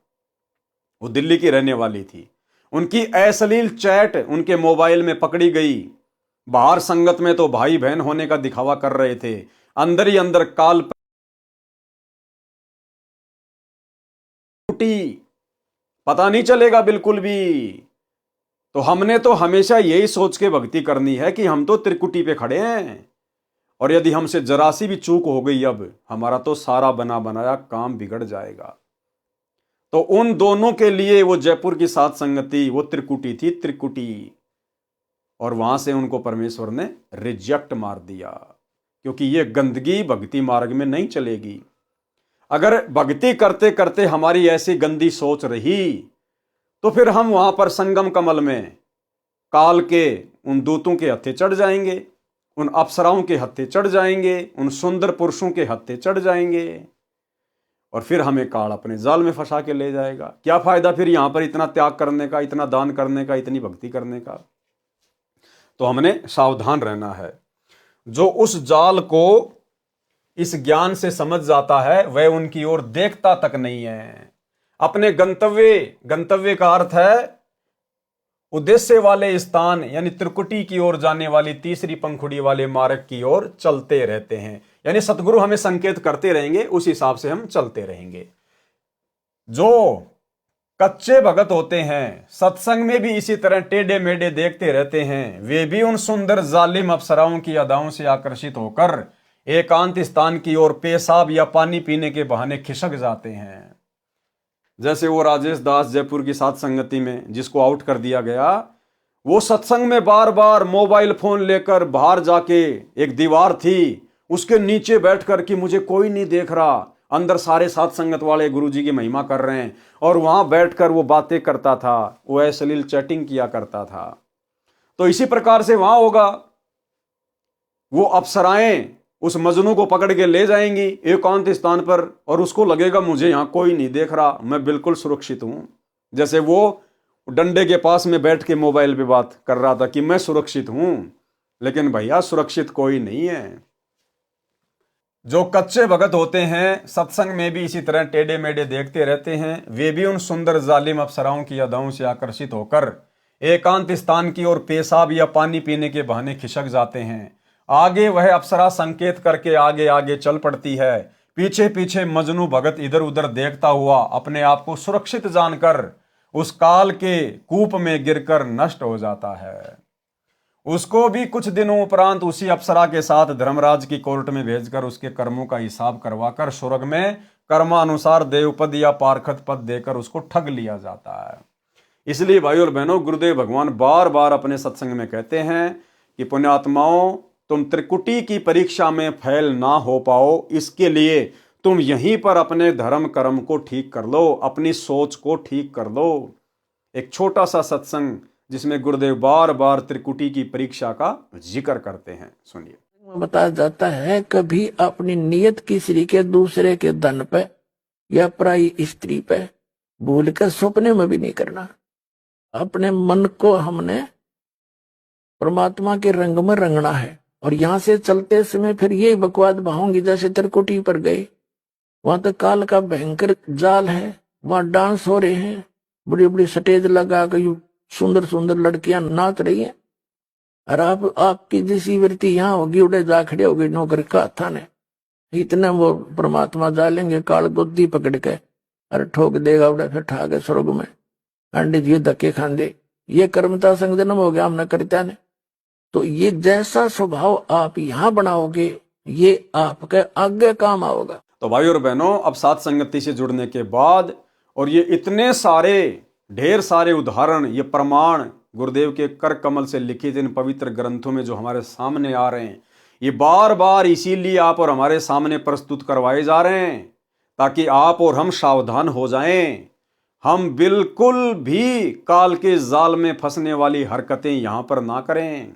वो दिल्ली की रहने वाली थी। उनकी अश्लील चैट उनके मोबाइल में पकड़ी गई। बाहर संगत में तो भाई बहन होने का दिखावा कर रहे थे, अंदर ही अंदर काल टूटी, पता नहीं चलेगा बिल्कुल भी। तो हमने तो हमेशा यही सोच के भक्ति करनी है कि हम तो त्रिकुटी पे खड़े हैं, और यदि हमसे जरा सी भी चूक हो गई अब हमारा तो सारा बना बनाया काम बिगड़ जाएगा। तो उन दोनों के लिए वो जयपुर की सात संगति वो त्रिकुटी थी, त्रिकुटी। और वहां से उनको परमेश्वर ने रिजेक्ट मार दिया, क्योंकि ये गंदगी भक्ति मार्ग में नहीं चलेगी। अगर भक्ति करते करते हमारी ऐसी गंदी सोच रही तो फिर हम वहां पर संगम कमल में काल के उन दूतों के हत्थे चढ़ जाएंगे, उन अप्सराओं के हत्थे चढ़ जाएंगे, उन सुंदर पुरुषों के हत्थे चढ़ जाएंगे, और फिर हमें काल अपने जाल में फंसा के ले जाएगा। क्या फायदा फिर यहां पर इतना त्याग करने का, इतना दान करने का, इतनी भक्ति करने का। तो हमने सावधान रहना है। जो उस जाल को इस ज्ञान से समझ जाता है वह उनकी ओर देखता तक नहीं है। अपने गंतव्य का अर्थ है उद्देश्य वाले स्थान, यानी त्रिकुटी की ओर जाने वाली तीसरी पंखुड़ी वाले मार्ग की ओर चलते रहते हैं। यानी सतगुरु हमें संकेत करते रहेंगे, उस हिसाब से हम चलते रहेंगे। जो कच्चे भगत होते हैं, सत्संग में भी इसी तरह टेढ़े मेढ़े देखते रहते हैं, वे भी उन सुंदर जालिम अप्सराओं की अदाओं से आकर्षित होकर एकांत स्थान की ओर पेशाब या पानी पीने के बहाने खिसक जाते हैं। जैसे वो राजेश दास जयपुर की सात संगति में जिसको आउट कर दिया गया, वो सत्संग में बार बार मोबाइल फोन लेकर बाहर जाके, एक दीवार थी उसके नीचे बैठकर कि मुझे कोई नहीं देख रहा, अंदर सारे सात संगत वाले गुरुजी की महिमा कर रहे हैं, और वहां बैठकर वो बातें करता था, वो अश्लील चैटिंग किया करता था। तो इसी प्रकार से वहां होगा, वो अप्सराएं उस मजनू को पकड़ के ले जाएंगी एकांत स्थान पर, और उसको लगेगा मुझे यहां कोई नहीं देख रहा, मैं बिल्कुल सुरक्षित हूं। जैसे वो डंडे के पास में बैठ के मोबाइल पे बात कर रहा था कि मैं सुरक्षित हूं, लेकिन भैया सुरक्षित कोई नहीं है। जो कच्चे भगत होते हैं, सत्संग में भी इसी तरह टेढ़े मेढ़े देखते रहते हैं, वे भी उन सुंदर जालिम अप्सराओं की अदाओं से आकर्षित होकर एकांत स्थान की ओर पेशाब या पानी पीने के बहाने खिसक जाते हैं। आगे वह अप्सरा संकेत करके आगे आगे चल पड़ती है, पीछे पीछे मजनू भगत इधर उधर देखता हुआ अपने आप को सुरक्षित जानकर उस काल के कूप में गिरकर नष्ट हो जाता है। उसको भी कुछ दिनों उपरांत उसी अप्सरा के साथ धर्मराज की कोर्ट में भेजकर उसके कर्मों का हिसाब करवाकर स्वर्ग में कर्मानुसार देवपद या पार्षद पद देकर उसको ठग लिया जाता है। इसलिए भाई और बहनों, गुरुदेव भगवान बार बार अपने सत्संग में कहते हैं कि पुण्यात्माओं, तुम त्रिकुटी की परीक्षा में फेल ना हो पाओ, इसके लिए तुम यहीं पर अपने धर्म कर्म को ठीक कर लो, अपनी सोच को ठीक कर लो। एक छोटा सा सत्संग जिसमें गुरुदेव बार बार त्रिकुटी की परीक्षा का जिक्र करते हैं, सुनिए। बताया जाता है कभी अपनी नियत किसी के दूसरे के धन पे या पराई स्त्री पे भूल कर सपने में भी नहीं करना। अपने मन को हमने परमात्मा के रंग में रंगना है, और यहाँ से चलते समय फिर ये बकवाद बहाऊंगी। जैसे त्रिकुटी पर गए, वहां तो काल का भयंकर जाल है, वहां डांस हो रहे हैं, बड़ी बड़ी स्टेज लगा कर सुंदर सुंदर लड़कियां नाच रही हैं, और आपकी जैसी वृत्ति यहाँ होगी, उड़े जा खड़े हो गई नौकर का था ने, इतने वो परमात्मा जालेंगे काल गोदी पकड़ के, अरे ठोक देगा उड़े, फिर ठा के स्वर्ग में अंडे जी धक्के खांदे। ये कर्मता संग जन्म हो गया हमने करता ने। तो ये जैसा स्वभाव आप यहाँ बनाओगे, ये आपके आगे काम आओगा। तो भाई और बहनों, अब सात संगति से जुड़ने के बाद, और ये इतने सारे ढेर सारे उदाहरण, ये प्रमाण गुरुदेव के कर कमल से लिखित इन पवित्र ग्रंथों में जो हमारे सामने आ रहे हैं, ये बार बार इसीलिए आप और हमारे सामने प्रस्तुत करवाए जा रहे हैं ताकि आप और हम सावधान हो जाएं। हम बिल्कुल भी काल के जाल में फंसने वाली हरकतें यहां पर ना करें।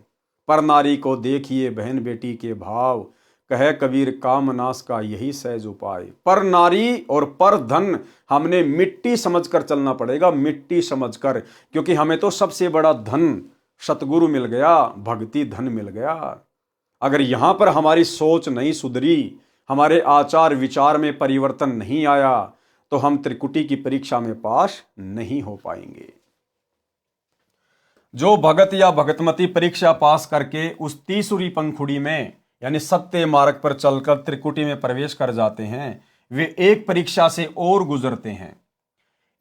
पर नारी को देखिए बहन बेटी के भाव, कहे कबीर काम नाश का यही सहज उपाय। पर नारी और पर धन हमने मिट्टी समझकर चलना पड़ेगा, मिट्टी समझकर, क्योंकि हमें तो सबसे बड़ा धन सतगुरु मिल गया, भक्ति धन मिल गया। अगर यहां पर हमारी सोच नहीं सुधरी, हमारे आचार विचार में परिवर्तन नहीं आया, तो हम त्रिकुटी की परीक्षा में पास नहीं हो पाएंगे। जो भगत या भगतमती परीक्षा पास करके उस तीसरी पंखुड़ी में यानी सत्य मार्ग पर चलकर त्रिकुटी में प्रवेश कर जाते हैं, वे एक परीक्षा से और गुजरते हैं।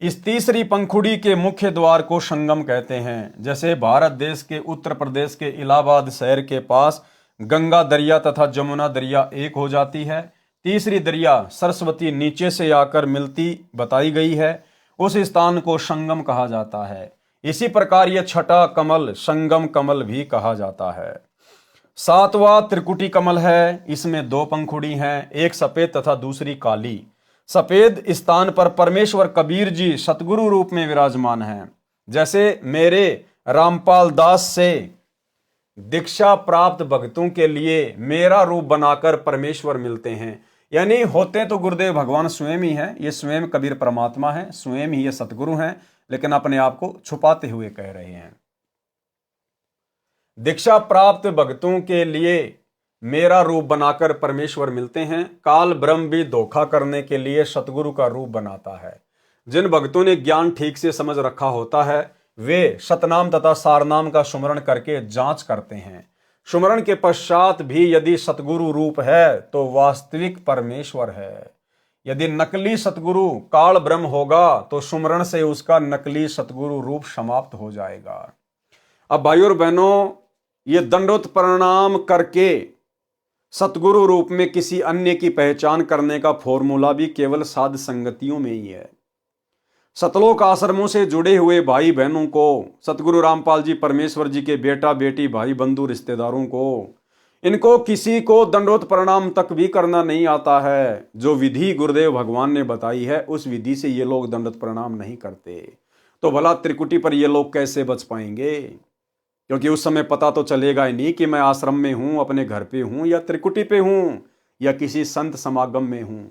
इस तीसरी पंखुड़ी के मुख्य द्वार को संगम कहते हैं। जैसे भारत देश के उत्तर प्रदेश के इलाहाबाद शहर के पास गंगा दरिया तथा जमुना दरिया एक हो जाती है, तीसरी दरिया सरस्वती नीचे से आकर मिलती बताई गई है, उस स्थान को संगम कहा जाता है। इसी प्रकार यह छठा कमल संगम कमल भी कहा जाता है। सातवां त्रिकुटी कमल है, इसमें दो पंखुड़ी हैं, एक सफेद तथा दूसरी काली। सफेद स्थान पर परमेश्वर कबीर जी सतगुरु रूप में विराजमान हैं। जैसे मेरे रामपाल दास से दीक्षा प्राप्त भक्तों के लिए मेरा रूप बनाकर परमेश्वर मिलते हैं, यानी होते तो गुरुदेव भगवान स्वयं ही हैं, ये स्वयं कबीर परमात्मा है, स्वयं ही ये सतगुरु हैं, लेकिन अपने आप को छुपाते हुए कह रहे हैं। दीक्षा प्राप्त भक्तों के लिए मेरा रूप बनाकर परमेश्वर मिलते हैं। काल ब्रह्म भी धोखा करने के लिए सतगुरु का रूप बनाता है। जिन भक्तों ने ज्ञान ठीक से समझ रखा होता है, वे सतनाम तथा सारनाम का सुमरण करके जांच करते हैं। सुमरण के पश्चात भी यदि सतगुरु रूप है तो वास्तविक परमेश्वर है। यदि नकली सतगुरु काल ब्रह्म होगा तो सुमरण से उसका नकली सतगुरु रूप समाप्त हो जाएगा। अब भाइयों और बहनों, ये दंडोत प्रणाम करके सतगुरु रूप में किसी अन्य की पहचान करने का फॉर्मूला भी केवल साध संगतियों में ही है। सतलोक आश्रमों से जुड़े हुए भाई बहनों को, सतगुरु रामपाल जी परमेश्वर जी के बेटा बेटी भाई बंधु रिश्तेदारों को, इनको किसी को दंडोत प्रणाम तक भी करना नहीं आता है। जो विधि गुरुदेव भगवान ने बताई है उस विधि से ये लोग दंडोत प्रणाम नहीं करते, तो भला त्रिकुटी पर ये लोग कैसे बच पाएंगे? क्योंकि उस समय पता तो चलेगा ही नहीं कि मैं आश्रम में हूं, अपने घर पे हूं, या त्रिकुटी पे हूं, या किसी संत समागम में हूं।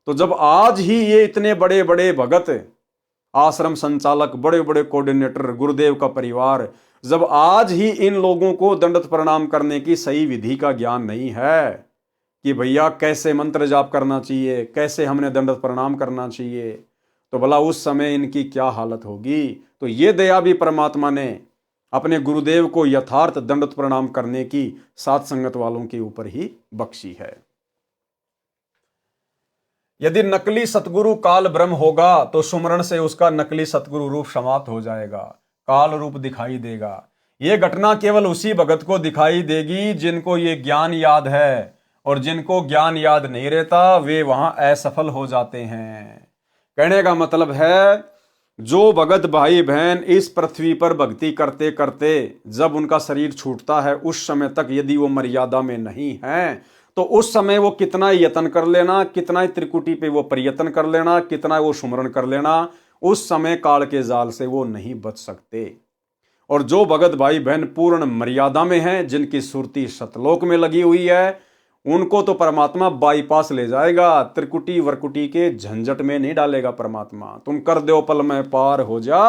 तो जब आज ही ये इतने बड़े बड़े भगत, आश्रम संचालक, बड़े बड़े कोऑर्डिनेटर, गुरुदेव का परिवार, जब आज ही इन लोगों को दंडोत प्रणाम करने की सही विधि का ज्ञान नहीं है कि भैया कैसे मंत्र जाप करना चाहिए, कैसे हमने दंडोत प्रणाम करना चाहिए, तो भला उस समय इनकी क्या हालत होगी। तो ये दया भी परमात्मा ने अपने गुरुदेव को यथार्थ दंडोत प्रणाम करने की साथ संगत वालों के ऊपर ही बख्शी है। यदि नकली सतगुरु काल ब्रह्म होगा तो सुमरण से उसका नकली सतगुरु रूप समाप्त हो जाएगा, काल रूप दिखाई देगा। यह घटना केवल उसी भगत को दिखाई देगी जिनको ये ज्ञान याद है, और जिनको ज्ञान याद नहीं रहता वे वहां असफल हो जाते हैं। कहने का मतलब है, जो भगत भाई बहन इस पृथ्वी पर भक्ति करते करते जब उनका शरीर छूटता है, उस समय तक यदि वो मर्यादा में नहीं है, तो उस समय वो कितना यत्न कर लेना, कितना त्रिकुटी पे वो प्रयत्न कर लेना, कितना वो सुमरण कर लेना, उस समय काल के जाल से वो नहीं बच सकते। और जो भगत भाई बहन पूर्ण मर्यादा में हैं, जिनकी सुरती सतलोक में लगी हुई है, उनको तो परमात्मा बाईपास ले जाएगा, त्रिकुटी वरकुटी के झंझट में नहीं डालेगा परमात्मा। तुम कर दो पल में पार हो जा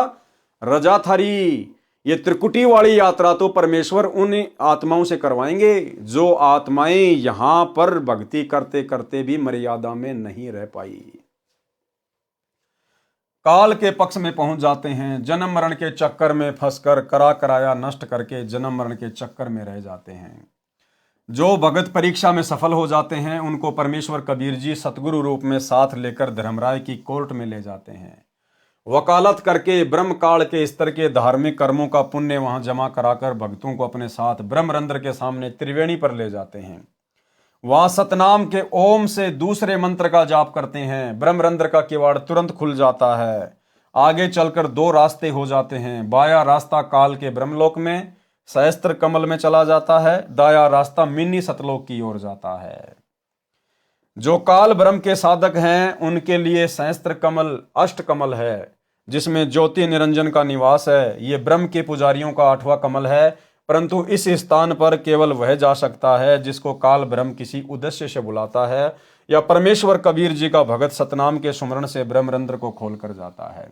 रजा थारी। ये त्रिकुटी वाली यात्रा तो परमेश्वर उन आत्माओं से करवाएंगे जो आत्माएं यहां पर भक्ति करते करते भी मर्यादा में नहीं रह पाई, काल के पक्ष में पहुंच जाते हैं, जन्म मरण के चक्कर में फंसकर करा कराया नष्ट करके जन्म मरण के चक्कर में रह जाते हैं। जो भगत परीक्षा में सफल हो जाते हैं उनको परमेश्वर कबीर जी सतगुरु रूप में साथ लेकर धर्मराय की कोर्ट में ले जाते हैं। वकालत करके ब्रह्म काल के स्तर के धार्मिक कर्मों का पुण्य वहां जमा कराकर भक्तों को अपने साथ ब्रह्मरंध्र के सामने त्रिवेणी पर ले जाते हैं। वहां सतनाम के ओम से दूसरे मंत्र का जाप करते हैं, ब्रह्मरंध्र का किवाड़ तुरंत खुल जाता है। आगे चलकर दो रास्ते हो जाते हैं, बाया रास्ता काल के ब्रह्मलोक में सहस्त्र कमल में चला जाता है, दाया रास्ता मिनी सतलोक की ओर जाता है। जो काल ब्रह्म के साधक हैं उनके लिए सहस्त्र कमल अष्ट कमल है, जिसमें ज्योति निरंजन का निवास है। ये ब्रह्म के पुजारियों का 8वां कमल है, परंतु इस स्थान पर केवल वह जा सकता है जिसको काल ब्रह्म किसी उद्देश्य से बुलाता है, या परमेश्वर कबीर जी का भगत सतनाम के सुमरण से ब्रह्मरंध्र को खोल कर जाता है।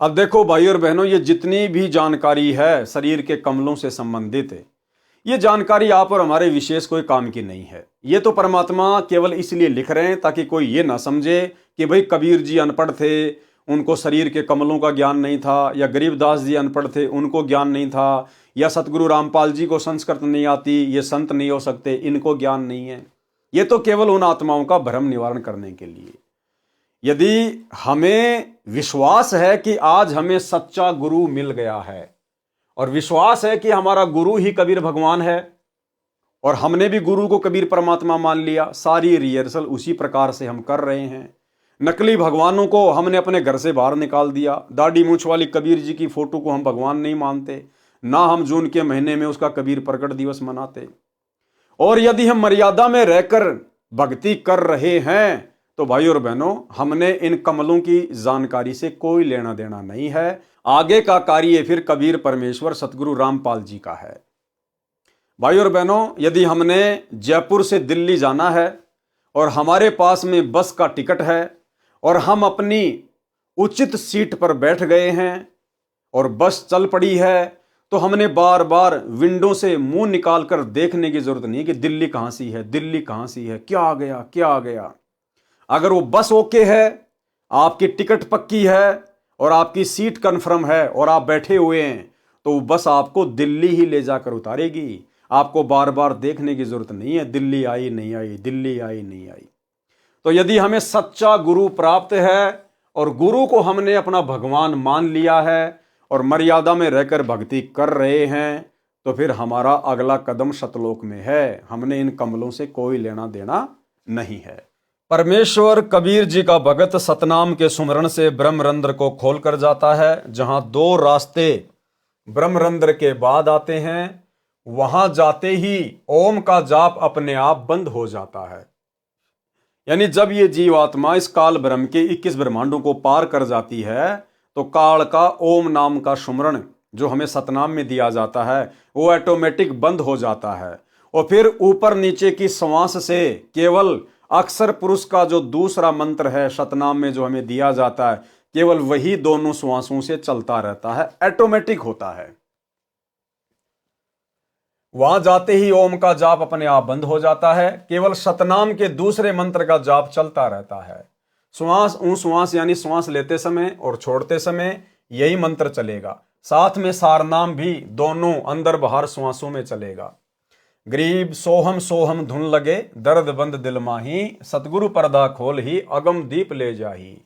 अब देखो भाई और बहनों, ये जितनी भी जानकारी है शरीर के कमलों से संबंधित है, ये जानकारी आप और हमारे विशेष कोई काम की नहीं है। ये तो परमात्मा केवल इसलिए लिख रहे हैं ताकि कोई ये ना समझे कि भाई कबीर जी अनपढ़ थे, उनको शरीर के कमलों का ज्ञान नहीं था, या गरीबदास जी अनपढ़ थे, उनको ज्ञान नहीं था, या सतगुरु रामपाल जी को संस्कृत नहीं आती, ये संत नहीं हो सकते, इनको ज्ञान नहीं है। ये तो केवल उन आत्माओं का भ्रम निवारण करने के लिए। यदि हमें विश्वास है कि आज हमें सच्चा गुरु मिल गया है, और विश्वास है कि हमारा गुरु ही कबीर भगवान है, और हमने भी गुरु को कबीर परमात्मा मान लिया, सारी रिहर्सल उसी प्रकार से हम कर रहे हैं। नकली भगवानों को हमने अपने घर से बाहर निकाल दिया। दाढ़ी मूंछ वाली कबीर जी की फोटो को हम भगवान नहीं मानते, ना हम जून के महीने में उसका कबीर प्रकट दिवस मनाते। और यदि हम मर्यादा में रहकर भक्ति कर रहे हैं तो भाई और बहनों, हमने इन कमलों की जानकारी से कोई लेना देना नहीं है। आगे का कार्य फिर कबीर परमेश्वर सतगुरु रामपाल जी का है। भाई और बहनों, यदि हमने जयपुर से दिल्ली जाना है और हमारे पास में बस का टिकट है और हम अपनी उचित सीट पर बैठ गए हैं और बस चल पड़ी है, तो हमने बार बार विंडो से मुंह निकालकर देखने की जरूरत नहीं कि दिल्ली कहां सी है, दिल्ली कहां सी है, क्या आ गया, क्या आ गया। अगर वो बस ओके है, आपकी टिकट पक्की है और आपकी सीट कंफर्म है और आप बैठे हुए हैं, तो वो बस आपको दिल्ली ही ले जाकर उतारेगी। आपको बार बार देखने की जरूरत नहीं है दिल्ली आई नहीं आई, दिल्ली आई नहीं आई। तो यदि हमें सच्चा गुरु प्राप्त है और गुरु को हमने अपना भगवान मान लिया है और मर्यादा में रहकर भक्ति कर रहे हैं, तो फिर हमारा अगला कदम सतलोक में है। हमने इन कमलों से कोई लेना देना नहीं है। परमेश्वर कबीर जी का भगत सतनाम के सुमरण से ब्रह्मरंध्र को खोल कर जाता है। जहां दो रास्ते ब्रह्मरंध्र के बाद आते हैं, वहां जाते ही ओम का जाप अपने आप बंद हो जाता है। यानी जब ये जीवात्मा इस काल ब्रह्म के 21 ब्रह्मांडों को पार कर जाती है, तो काल का ओम नाम का सुमरण जो हमें सतनाम में दिया जाता है, वो ऑटोमेटिक बंद हो जाता है। और फिर ऊपर नीचे की श्वास से केवल अक्षर पुरुष का जो दूसरा मंत्र है सतनाम में जो हमें दिया जाता है, केवल वही दोनों श्वासों से चलता रहता है, ऑटोमेटिक होता है। वहां जाते ही ओम का जाप अपने आप बंद हो जाता है। केवल सतनाम के दूसरे मंत्र का जाप चलता रहता है। श्वास यानी श्वास लेते समय और छोड़ते समय यही मंत्र चलेगा। साथ में सारनाम भी दोनों अंदर बाहर श्वासों में चलेगा। गरीब सोहम सोहम धुन लगे, दर्द बंद दिल माही, सतगुरु पर्दा खोल ही अगम दीप ले जाही।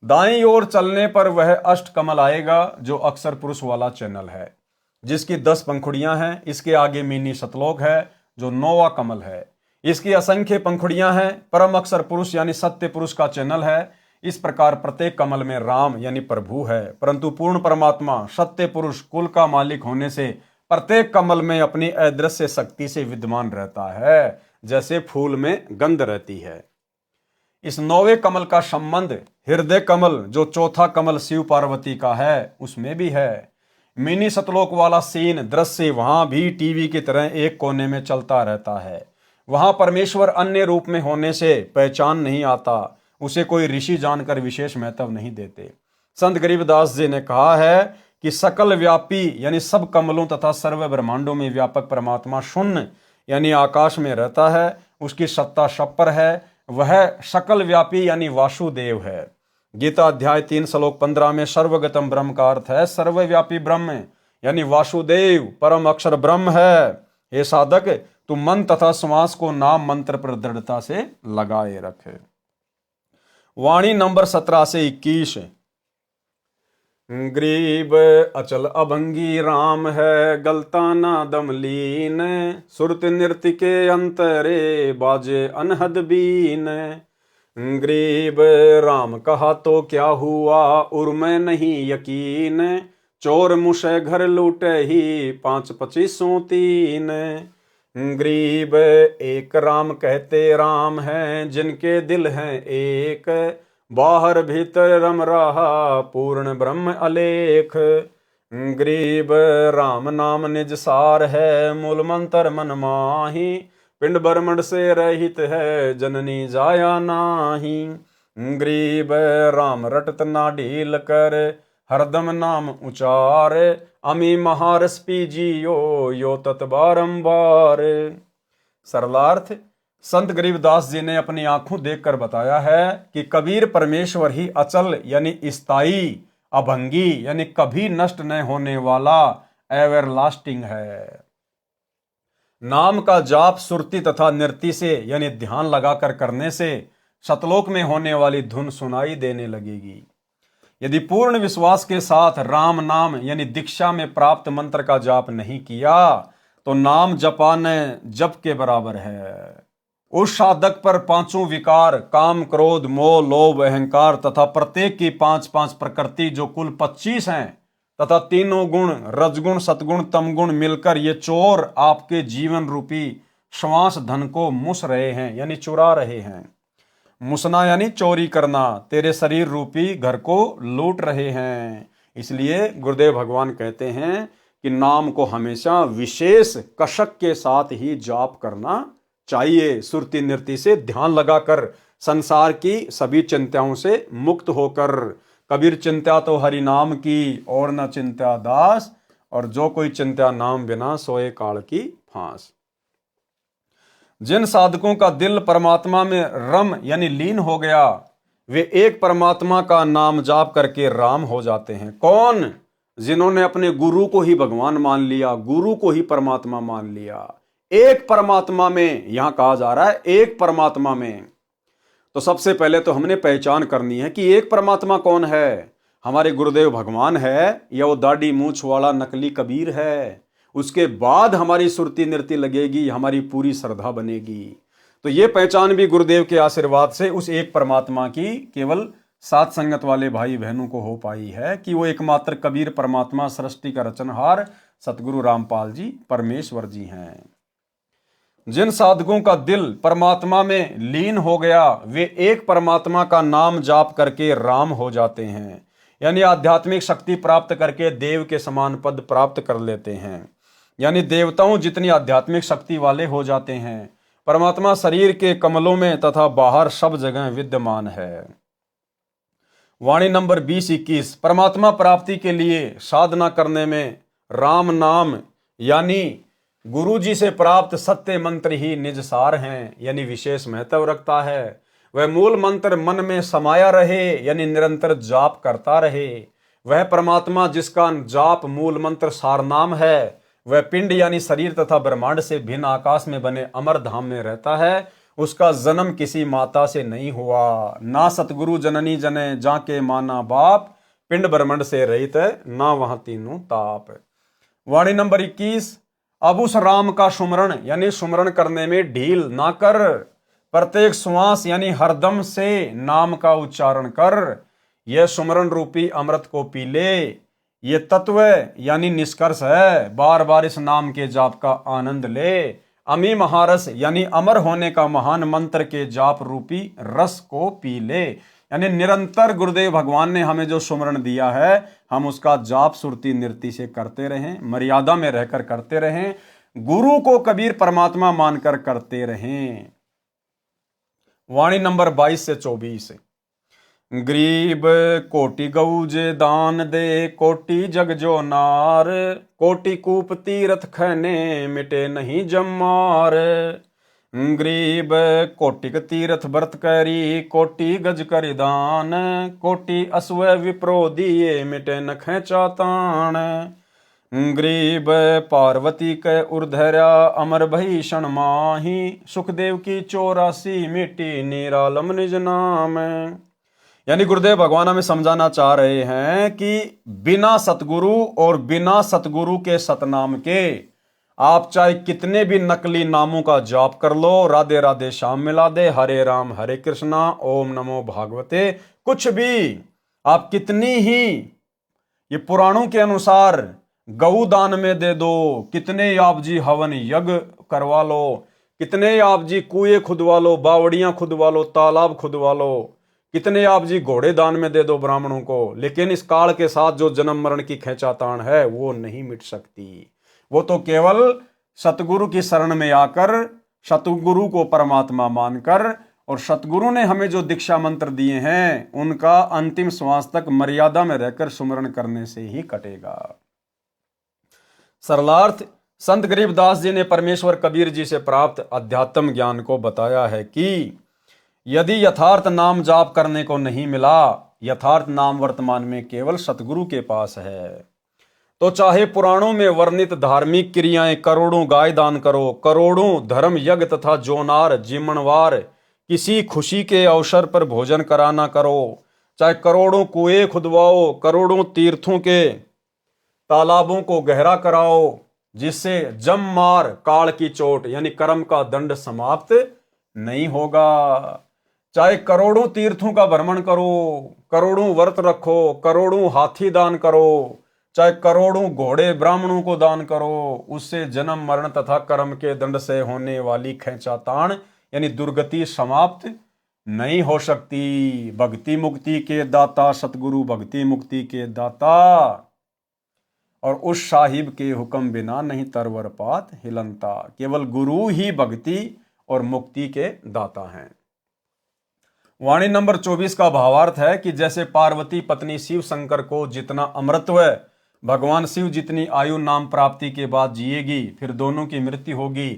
दाईं ओर चलने पर वह अष्ट कमल आएगा जो अक्षर पुरुष वाला चैनल है, जिसकी 10 पंखुड़ियां हैं। इसके आगे मिनी सतलोक है जो 9वां कमल है। इसकी असंख्य पंखुड़ियां हैं। परम अक्षर पुरुष यानी सत्य पुरुष का चैनल है। इस प्रकार प्रत्येक कमल में राम यानी प्रभु है, परंतु पूर्ण परमात्मा सत्य पुरुष कुल का मालिक होने से प्रत्येक कमल में अपनी अदृश्य शक्ति से विद्यमान रहता है, जैसे फूल में गंध रहती है। इस 9वें कमल का संबंध हृदय कमल जो चौथा कमल शिव पार्वती का है उसमें भी है। मिनी सतलोक वाला सीन दृश्य वहां भी टीवी की तरह एक कोने में चलता रहता है। वहां परमेश्वर अन्य रूप में होने से पहचान नहीं आता, उसे कोई ऋषि जानकर विशेष महत्व नहीं देते। संत गरीबदास जी ने कहा है कि सकल व्यापी यानी सब कमलों तथा सर्व ब्रह्मांडों में व्यापक परमात्मा शून्य यानी आकाश में रहता है। उसकी सत्ता सब पर है। वह सकल व्यापी यानी वासुदेव है। गीता अध्याय 3 श्लोक 15 में सर्वगतम ब्रह्म का अर्थ है सर्वव्यापी ब्रह्म यानी वासुदेव परम अक्षर ब्रह्म है। हे साधक, तू मन तथा श्वास को नाम मंत्र पर दृढ़ता से लगाए रखे। वाणी नंबर 17 से 21। गरीब अचल अभंगी राम है, गलता ना दमलीन, सुरत नृत्य के अंतरे बाजे अनहद बीन। गरीब राम कहा तो क्या हुआ, उर्मे नहीं यकीन, चोर मुझे घर लूटे ही 5-25 3। गरीब एक राम कहते राम हैं, जिनके दिल हैं एक, बाहर भीतर रम रहा पूर्ण ब्रह्म अलेख। गरीब राम नाम निज सार है, मूल मंत्र मन माही, पिंड ब्रह्मंड से रहित है, जननी जाया नाही। गरीब राम रटत ना ढील कर, हरदम नाम उचार, अमी महारस पीजियो यो तत् बारंबार। सरलार्थ, संत गरीबदास जी ने अपनी आंखों देखकर बताया है कि कबीर परमेश्वर ही अचल यानी स्थायी, अभंगी यानी कभी नष्ट न होने वाला, एवरलास्टिंग है। नाम का जाप सुरती तथा नृत्य से यानी ध्यान लगाकर करने से सतलोक में होने वाली धुन सुनाई देने लगेगी। यदि पूर्ण विश्वास के साथ राम नाम यानी दीक्षा में प्राप्त मंत्र का जाप नहीं किया तो नाम जपाने जप के बराबर है। उस साधक पर पांचों विकार काम क्रोध मोह लोभ अहंकार तथा प्रत्येक की 5-5 प्रकृति जो कुल 25 हैं तथा तीनों गुण रजगुण सतगुण तमगुण मिलकर ये चोर आपके जीवन रूपी श्वास धन को मुस रहे हैं यानी चुरा रहे हैं। मुसना यानी चोरी करना, तेरे शरीर रूपी घर को लूट रहे हैं। इसलिए गुरुदेव भगवान कहते हैं कि नाम को हमेशा विशेष कशक के साथ ही जाप करना चाहिए, सुरती नृत्य से ध्यान लगाकर संसार की सभी चिंताओं से मुक्त होकर। कबीर चिंता तो हरि नाम की और न चिंता दास, और जो कोई चिंता नाम बिना सोए काल की फांस। जिन साधकों का दिल परमात्मा में रम यानी लीन हो गया वे एक परमात्मा का नाम जाप करके राम हो जाते हैं। कौन? जिन्होंने अपने गुरु को ही भगवान मान लिया, गुरु को ही परमात्मा मान लिया। एक परमात्मा में, यहां कहा जा रहा है एक परमात्मा में। तो सबसे पहले तो हमने पहचान करनी है कि एक परमात्मा कौन है। हमारे गुरुदेव भगवान है या वो दाढ़ी मूछ वाला नकली कबीर है? उसके बाद हमारी सुरती नृत्य लगेगी, हमारी पूरी श्रद्धा बनेगी। तो ये पहचान भी गुरुदेव के आशीर्वाद से उस एक परमात्मा की केवल सात संगत वाले भाई बहनों को हो पाई है कि वो एकमात्र कबीर परमात्मा सृष्टि का रचनहार सतगुरु रामपाल जी परमेश्वर जी हैं। जिन साधकों का दिल परमात्मा में लीन हो गया वे एक परमात्मा का नाम जाप करके राम हो जाते हैं, यानी आध्यात्मिक शक्ति प्राप्त करके देव के समान पद प्राप्त कर लेते हैं, यानी देवताओं जितनी आध्यात्मिक शक्ति वाले हो जाते हैं। परमात्मा शरीर के कमलों में तथा बाहर सब जगह विद्यमान है। वाणी नंबर 20-21। परमात्मा प्राप्ति के लिए साधना करने में राम नाम यानी गुरु जी से प्राप्त सत्य मंत्र ही निज सार हैं, यानी विशेष महत्व रखता है। वह मूल मंत्र मन में समाया रहे यानी निरंतर जाप करता रहे। वह परमात्मा जिसका जाप मूल मंत्र सार नाम है वह पिंड यानी शरीर तथा ब्रह्मांड से भिन्न आकाश में बने अमर धाम में रहता है। उसका जन्म किसी माता से नहीं हुआ, ना सतगुरु जननी जने जाके माना बाप, पिंड ब्रह्मांड से रहित है ना वहां तीनों ताप। वाणी नंबर 21। अब उस राम का सुमरण यानी सुमरण करने में ढील ना कर, प्रत्येक श्वास यानी हरदम से नाम का उच्चारण कर। यह सुमरण रूपी अमृत को पी ले। ये तत्व यानी निष्कर्ष है, बार बार इस नाम के जाप का आनंद ले। अमी महारस यानी अमर होने का महान मंत्र के जाप रूपी रस को पी ले, यानी निरंतर गुरुदेव भगवान ने हमें जो सुमरण दिया है हम उसका जाप सुरती नृत्य से करते रहें, मर्यादा में रहकर करते रहें, गुरु को कबीर परमात्मा मानकर करते रहें। वाणी नंबर 22-24। गरीब कोटि गऊ जे दान दे, कोटि जग जो नार, कोटि कूप तीरथ खैने मिटे नहीं जमार। गरीब कोटिक तीरथ व्रत करी, कोटि गज कर दान, कोटि असुव विप्रो दिए मिटे न खेचा तान। गरीब पार्वती के उर्धरा अमर भीषण माही, सुखदेव की 84 मिट्टी निरालम निज नाम। यानी गुरुदेव भगवान हमें समझाना चाह रहे हैं कि बिना सतगुरु और बिना सतगुरु के सतनाम के आप चाहे कितने भी नकली नामों का जाप कर लो, राधे राधे श्याम मिला दे, हरे राम हरे कृष्णा ओम नमो भागवते, कुछ भी आप कितनी ही ये पुराणों के अनुसार गऊ दान में दे दो, कितने आप जी हवन यज्ञ करवा लो, कितने आप जी कुएं खुदवा लो, बावड़ियां खुदवा लो, तालाब खुदवा लो, कितने आप जी घोड़े दान में दे दो ब्राह्मणों को, लेकिन इस काल के साथ जो जन्म मरण की खींचातान है वो नहीं मिट सकती। वो तो केवल सतगुरु की शरण में आकर, सतगुरु को परमात्मा मानकर, और सतगुरु ने हमें जो दीक्षा मंत्र दिए हैं उनका अंतिम श्वास तक मर्यादा में रहकर सुमरण करने से ही कटेगा। सरलार्थ संत गरीबदास जी ने परमेश्वर कबीर जी से प्राप्त अध्यात्म ज्ञान को बताया है कि यदि यथार्थ नाम जाप करने को नहीं मिला, यथार्थ नाम वर्तमान में केवल सतगुरु के पास है, तो चाहे पुराणों में वर्णित धार्मिक क्रियाएं करोड़ों गाय दान करो, करोड़ों धर्म यज्ञ तथा जोनार जिमणवार किसी खुशी के अवसर पर भोजन कराना करो, चाहे करोड़ों कुएं खुदवाओ, करोड़ों तीर्थों के तालाबों को गहरा कराओ, जिससे जम मार काल की चोट यानी कर्म का दंड समाप्त नहीं होगा। चाहे करोड़ों तीर्थों का भ्रमण करो, करोड़ों व्रत रखो, करोड़ों हाथी दान करो, चाहे करोड़ों घोड़े ब्राह्मणों को दान करो, उससे जन्म मरण तथा कर्म के दंड से होने वाली खींचातान यानी दुर्गति समाप्त नहीं हो सकती। भक्ति मुक्ति के दाता सतगुरु भक्ति मुक्ति के दाता, और उस साहिब के हुक्म बिना नहीं तरवर पात हिलनता। केवल गुरु ही भक्ति और मुक्ति के दाता हैं। वाणी नंबर 24 का भावार्थ है कि जैसे पार्वती पत्नी शिव शंकर को जितना अमृतत्व है, भगवान शिव जितनी आयु नाम प्राप्ति के बाद जिएगी, फिर दोनों की मृत्यु होगी,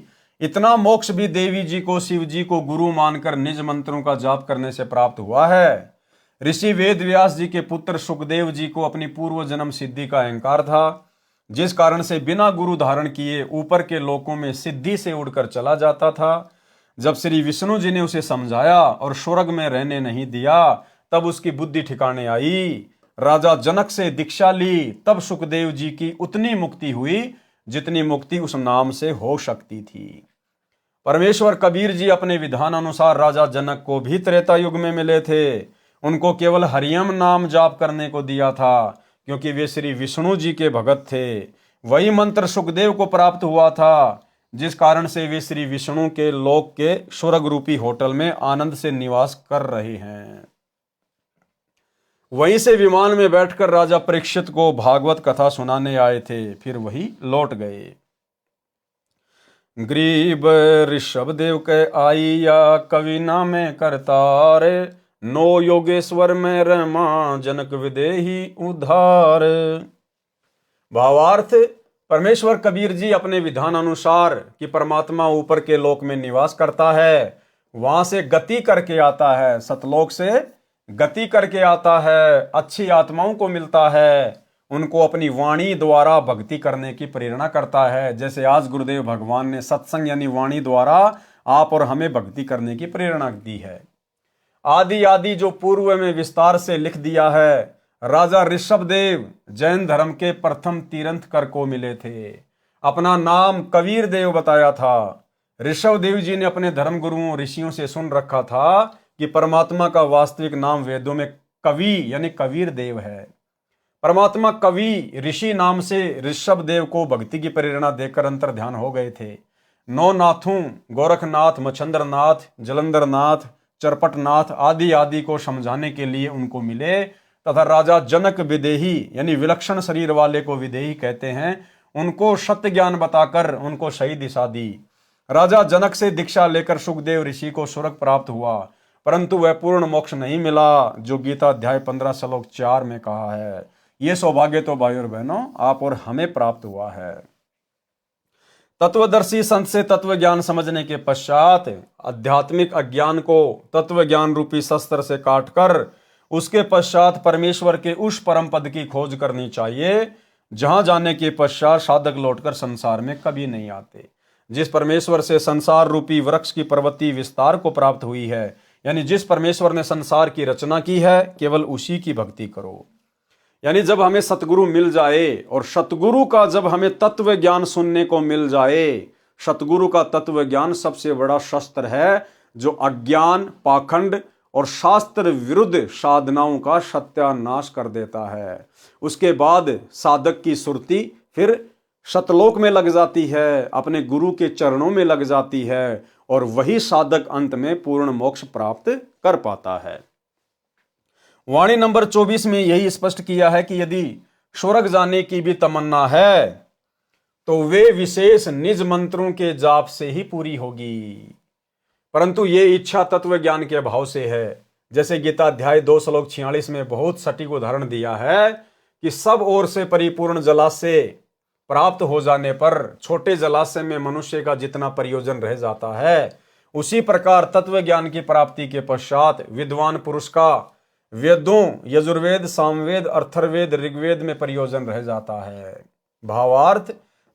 इतना मोक्ष भी देवी जी को शिव जी को गुरु मानकर निज मंत्रों का जाप करने से प्राप्त हुआ है। ऋषि वेद व्यास जी के पुत्र सुखदेव जी को अपनी पूर्व जन्म सिद्धि का अहंकार था, जिस कारण से बिना गुरु धारण किए ऊपर के लोकों में सिद्धि से उड़कर चला जाता था। जब श्री विष्णु जी ने उसे समझाया और स्वर्ग में रहने नहीं दिया, तब उसकी बुद्धि ठिकाने आई। राजा जनक से दीक्षा ली, तब सुखदेव जी की उतनी मुक्ति हुई जितनी मुक्ति उस नाम से हो सकती थी। परमेश्वर कबीर जी अपने विधान अनुसार राजा जनक को भी त्रेता युग में मिले थे। उनको केवल हरियम नाम जाप करने को दिया था, क्योंकि वे श्री विष्णु जी के भगत थे। वही मंत्र सुखदेव को प्राप्त हुआ था, जिस कारण से वे श्री विष्णु के लोक के स्वर्ग रूपी होटल में आनंद से निवास कर रहे हैं। वहीं से विमान में बैठकर राजा परीक्षित को भागवत कथा सुनाने आए थे, फिर वही लौट गए। ग्रीब ऋषभ देव के आइया कवि नामे करतार, नो योगेश्वर में रमा जनक विदेही उधार। भावार्थ, परमेश्वर कबीर जी अपने विधान अनुसार कि परमात्मा ऊपर के लोक में निवास करता है, वहां से गति करके आता है, सतलोक से गति करके आता है, अच्छी आत्माओं को मिलता है, उनको अपनी वाणी द्वारा भक्ति करने की प्रेरणा करता है। जैसे आज गुरुदेव भगवान ने सत्संग यानी वाणी द्वारा आप और हमें भक्ति करने की प्रेरणा दी है। आदि आदि जो पूर्व में विस्तार से लिख दिया है। राजा ऋषभ देव जैन धर्म के प्रथम तीर्थंकर को मिले थे। अपना नाम कबीर देव बताया था। ऋषभ देव जी ने अपने धर्म गुरुओं ऋषियों से सुन रखा था कि परमात्मा का वास्तविक नाम वेदों में कवि यानी कबीर देव है। परमात्मा कवि ऋषि नाम से ऋषभ देव को भक्ति की प्रेरणा देकर अंतर ध्यान हो गए थे। नौ नाथों गोरखनाथ, मच्छंद्रनाथ, जलंधरनाथ, चरपटनाथ आदि आदि को समझाने के लिए उनको मिले तथा राजा जनक विदेही यानी विलक्षण शरीर वाले को विदेही कहते हैं, उनको सत्य ज्ञान बताकर उनको सही दिशा दी। राजा जनक से दीक्षा लेकर सुखदेव ऋषि को स्वर्ग प्राप्त हुआ, परंतु वह पूर्ण मोक्ष नहीं मिला जो गीता अध्याय 15 श्लोक 4 में कहा है। ये सौभाग्य तो भाई और बहनों आप और हमें प्राप्त हुआ है। तत्वदर्शी संत से तत्व ज्ञान समझने के पश्चात आध्यात्मिक अज्ञान को तत्व ज्ञान रूपी शस्त्र से काटकर उसके पश्चात परमेश्वर के उस परम पद की खोज करनी चाहिए, जहां जाने के पश्चात साधक लौटकर संसार में कभी नहीं आते। जिस परमेश्वर से संसार रूपी वृक्ष की प्रवृत्ति विस्तार को प्राप्त हुई है, यानी जिस परमेश्वर ने संसार की रचना की है, केवल उसी की भक्ति करो। यानी जब हमें सतगुरु मिल जाए और सतगुरु का जब हमें तत्व ज्ञान सुनने को मिल जाए, सतगुरु का तत्व ज्ञान सबसे बड़ा शस्त्र है जो अज्ञान, पाखंड और शास्त्र विरुद्ध साधनाओं का सत्यानाश कर देता है। उसके बाद साधक की सुरति फिर सतलोक में लग जाती है, अपने गुरु के चरणों में लग जाती है और वही साधक अंत में पूर्ण मोक्ष प्राप्त कर पाता है। वाणी नंबर 24 में यही स्पष्ट किया है कि यदि स्वर्ग जाने की भी तमन्ना है तो वे विशेष निज मंत्रों के जाप से ही पूरी होगी, परंतु ये इच्छा तत्व ज्ञान के अभाव से है। जैसे गीता अध्याय 2 श्लोक 46 में बहुत सटीक उदाहरण दिया है कि सब ओर से परिपूर्ण जलाशय प्राप्त हो जाने पर छोटे जलाशय में मनुष्य का जितना प्रयोजन रह जाता है, उसी प्रकार तत्व ज्ञान की प्राप्ति के पश्चात विद्वान पुरुष का वेदों यजुर्वेद सामवेद अर्थर्वेद ऋग्वेद में प्रयोजन रह जाता है। भावार्थ,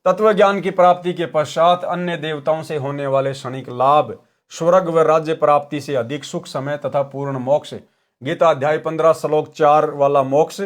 तत्व ज्ञान की प्राप्ति के पश्चात अन्य देवताओं से होने वाले क्षणिक लाभ, स्वर्ग व राज्य प्राप्ति से अधिक सुख, समय तथा पूर्ण मोक्ष, गीता अध्याय 15 श्लोक 4 वाला मोक्ष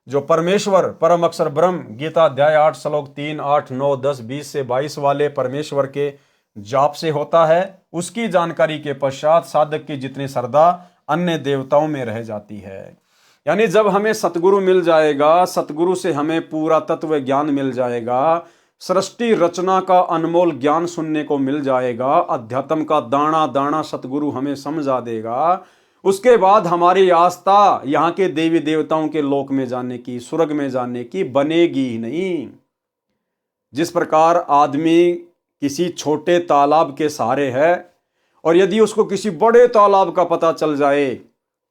जो परमेश्वर परम अक्षर ब्रह्म, गीता अध्याय 8 श्लोक 3, 8, 9, 10, 20 से 22 वाले परमेश्वर के जाप से होता है, उसकी जानकारी के पश्चात साधक की जितनी श्रद्धा अन्य देवताओं में रह जाती है। यानी जब हमें सतगुरु मिल जाएगा, सतगुरु से हमें पूरा तत्व ज्ञान मिल जाएगा, सृष्टि रचना का अनमोल ज्ञान सुनने को मिल जाएगा, अध्यात्म का दाना दाना सतगुरु हमें समझा देगा, उसके बाद हमारी आस्था यहाँ के देवी देवताओं के लोक में जाने की, स्वर्ग में जाने की बनेगी ही नहीं। जिस प्रकार आदमी किसी छोटे तालाब के सहारे है और यदि उसको किसी बड़े तालाब का पता चल जाए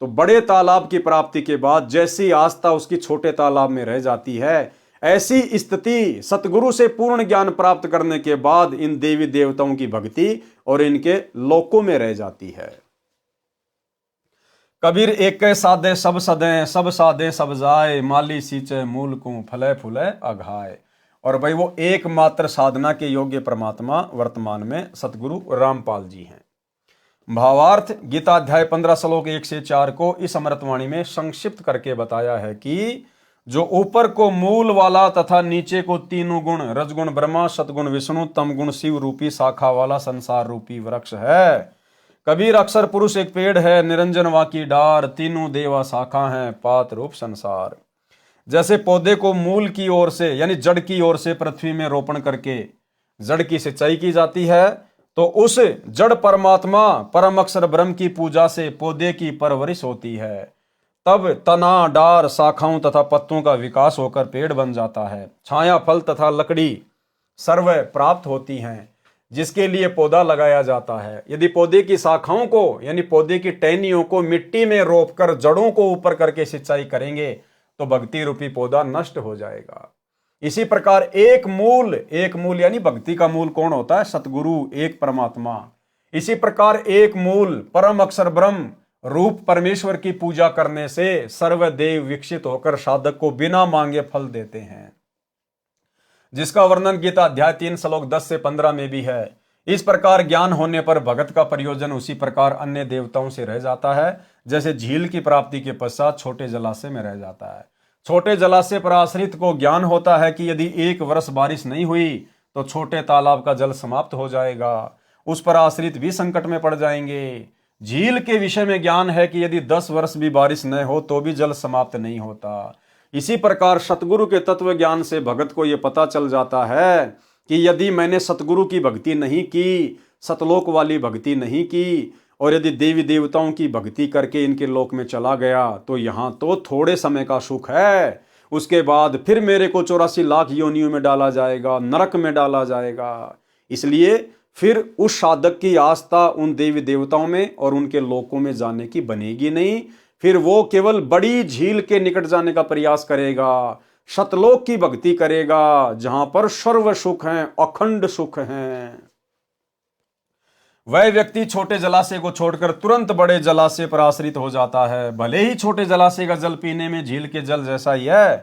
तो बड़े तालाब की प्राप्ति के बाद जैसी आस्था उसकी छोटे तालाब में रह जाती है, ऐसी स्थिति सतगुरु से पूर्ण ज्ञान प्राप्त करने के बाद इन देवी देवताओं की भक्ति और इनके लोकों में रह जाती है। कबीर एक साधे सब सदे, सब साधे सब जाए, माली सींचे मूल को फले फूले अघाए। और भाई वो एकमात्र साधना के योग्य परमात्मा वर्तमान में सतगुरु रामपाल जी हैं। भावार्थ, गीता अध्याय 15 श्लोक 1 से 4 को इस अमृतवाणी में संक्षिप्त करके बताया है कि जो ऊपर को मूल वाला तथा नीचे को तीनों गुण रजगुण ब्रह्मा, सतगुण विष्णु, तमगुण शिव रूपी शाखा वाला संसार रूपी वृक्ष है। कबीर अक्षर पुरुष एक पेड़ है, निरंजन वाकी डार, तीनों देवा शाखा हैं, पात रूप संसार। जैसे पौधे को मूल की ओर से यानी जड़ की ओर से पृथ्वी में रोपण करके जड़ की सिंचाई की जाती है, तो उस जड़ परमात्मा परम अक्षर ब्रह्म की पूजा से पौधे की परवरिश होती है। तब तना, डार, शाखाओं तथा पत्तों का विकास होकर पेड़ बन जाता है। छाया, फल तथा लकड़ी सर्व प्राप्त होती हैं, जिसके लिए पौधा लगाया जाता है। यदि पौधे की शाखाओं को यानी पौधे की टहनियों को मिट्टी में रोपकर जड़ों को ऊपर करके सिंचाई करेंगे तो भक्ति रूपी पौधा नष्ट हो जाएगा। इसी प्रकार एक मूल यानी भक्ति का मूल कौन होता है? सतगुरु, एक परमात्मा। इसी प्रकार एक मूल परम अक्षर ब्रह्म रूप परमेश्वर की पूजा करने से सर्वदेव विकसित होकर साधक को बिना मांगे फल देते हैं, जिसका वर्णन गीता अध्याय 3 श्लोक 10 से 15 में भी है। इस प्रकार ज्ञान होने पर भगत का प्रयोजन उसी प्रकार अन्य देवताओं से रह जाता है, जैसे झील की प्राप्ति के पश्चात छोटे जलाशय में रह जाता है। छोटे जलाशय पर आश्रित को ज्ञान होता है कि यदि 1 वर्ष बारिश नहीं हुई तो छोटे तालाब का जल समाप्त हो जाएगा, उस पर आश्रित भी संकट में पड़ जाएंगे। झील के विषय में ज्ञान है कि यदि 10 वर्ष भी बारिश न हो तो भी जल समाप्त नहीं होता। इसी प्रकार सतगुरु के तत्व ज्ञान से भगत को यह पता चल जाता है कि यदि मैंने सतगुरु की भक्ति नहीं की, सतलोक वाली भक्ति नहीं की, और यदि देवी देवताओं की भक्ति करके इनके लोक में चला गया तो यहाँ तो थोड़े समय का सुख है, उसके बाद फिर मेरे को 84 लाख योनियों में डाला जाएगा, नरक में डाला जाएगा। इसलिए फिर उस साधक की आस्था उन देवी देवताओं में और उनके लोकों में जाने की बनेगी नहीं। फिर वो केवल बड़ी झील के निकट जाने का प्रयास करेगा, सतलोक की भक्ति करेगा, जहां पर सर्व सुख हैं, अखंड सुख हैं। वह व्यक्ति छोटे जलाशय को छोड़कर तुरंत बड़े जलाशय पर आश्रित हो जाता है। भले ही छोटे जलाशय का जल पीने में झील के जल जैसा ही है,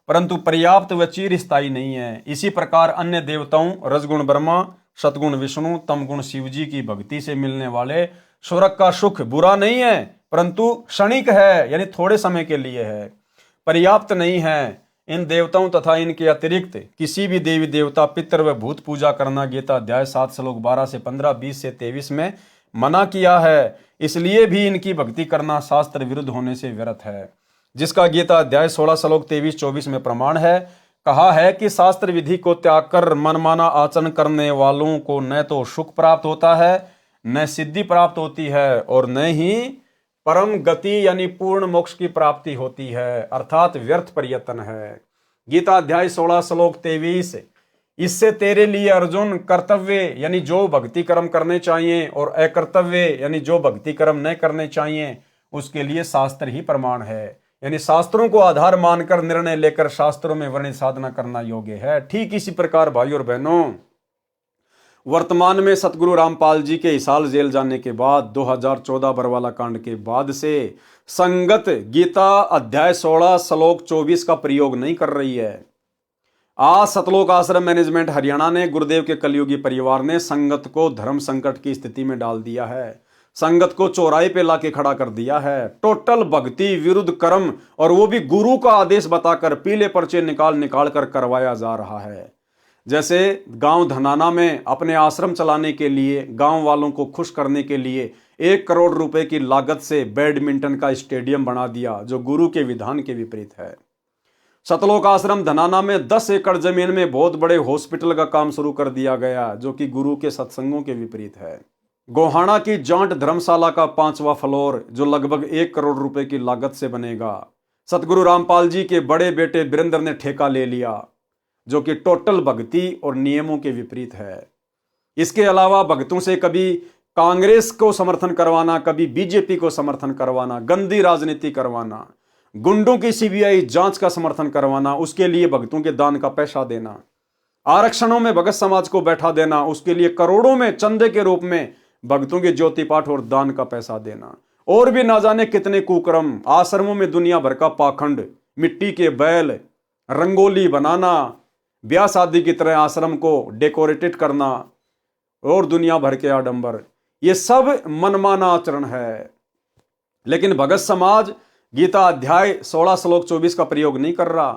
परंतु पर्याप्त व चिरस्थायी नहीं है। इसी प्रकार अन्य देवताओं रजगुण ब्रह्मा, सतगुण विष्णु, तमगुण शिव जी की भक्ति से मिलने वाले स्वर्ग का सुख बुरा नहीं है, परंतु क्षणिक है, यानी थोड़े समय के लिए है, पर्याप्त नहीं है। इन देवताओं तथा इनके अतिरिक्त किसी भी देवी देवता, पितर व भूत पूजा करना गीता अध्याय 7 श्लोक 12 से 15, 20 से 23 में मना किया है। इसलिए भी इनकी भक्ति करना शास्त्र विरुद्ध होने से व्यर्थ है, जिसका गीता अध्याय 16 श्लोक 23-24 में प्रमाण है। कहा है कि शास्त्र विधि को त्याग कर मनमाना आचरण करने वालों को न तो सुख प्राप्त होता है, न सिद्धि प्राप्त होती है, और न ही परम गति यानी पूर्ण मोक्ष की प्राप्ति होती है, अर्थात व्यर्थ प्रयत्न है। गीता अध्याय 16 श्लोक 23, इससे तेरे लिए अर्जुन कर्तव्य यानी जो भक्ति कर्म करने चाहिए और अकर्तव्य यानी जो भक्ति कर्म न करने चाहिए उसके लिए शास्त्र ही प्रमाण है। यानी शास्त्रों को आधार मानकर निर्णय लेकर शास्त्रों में वर्णित साधना करना योग्य है। ठीक इसी प्रकार भाई और बहनों, वर्तमान में सतगुरु रामपाल जी के हिसार जेल जाने के बाद 2014 बरवाला कांड के बाद से संगत गीता अध्याय 16 श्लोक 24 का प्रयोग नहीं कर रही है। आज सतलोक आश्रम मैनेजमेंट हरियाणा ने गुरुदेव के कलयुगी परिवार ने संगत को धर्म संकट की स्थिति में डाल दिया है, संगत को चौराहे पे लाके खड़ा कर दिया है। टोटल भक्ति विरुद्ध कर्म, और वो भी गुरु का आदेश बताकर पीले पर्चे निकाल निकाल कर करवाया जा रहा है। जैसे गांव धनाना में अपने आश्रम चलाने के लिए, गांव वालों को खुश करने के लिए 1 करोड़ रुपए की लागत से बैडमिंटन का स्टेडियम बना दिया, जो गुरु के विधान के विपरीत है। सतलोक आश्रम धनाना में 10 एकड़ जमीन में बहुत बड़े हॉस्पिटल का काम शुरू कर दिया गया, जो कि गुरु के सत्संगों के विपरीत है। गोहाना की जांट धर्मशाला का 5वां फ्लोर, जो लगभग 1 करोड़ रुपए की लागत से बनेगा, सतगुरु रामपाल जी के बड़े बेटे वीरेंद्र ने ठेका ले लिया, जो कि टोटल भक्ति और नियमों के विपरीत है। इसके अलावा भक्तों से कभी कांग्रेस को समर्थन करवाना, कभी बीजेपी को समर्थन करवाना, गंदी राजनीति करवाना, गुंडों की सीबीआई जांच का समर्थन करवाना, उसके लिए भक्तों के दान का पैसा देना, आरक्षणों में भगत समाज को बैठा देना, उसके लिए करोड़ों में चंदे के रूप में भक्तों के ज्योति पाठ और दान का पैसा देना, और भी ना जाने कितने कुकर्म। आश्रमों में दुनिया भर का पाखंड, मिट्टी के बैल, रंगोली बनाना, ब्याह शादी की तरह आश्रम को डेकोरेटेड करना और दुनिया भर के आडंबर, ये सब मनमाना आचरण है। लेकिन भगत समाज गीता अध्याय 16 श्लोक 24 का प्रयोग नहीं कर रहा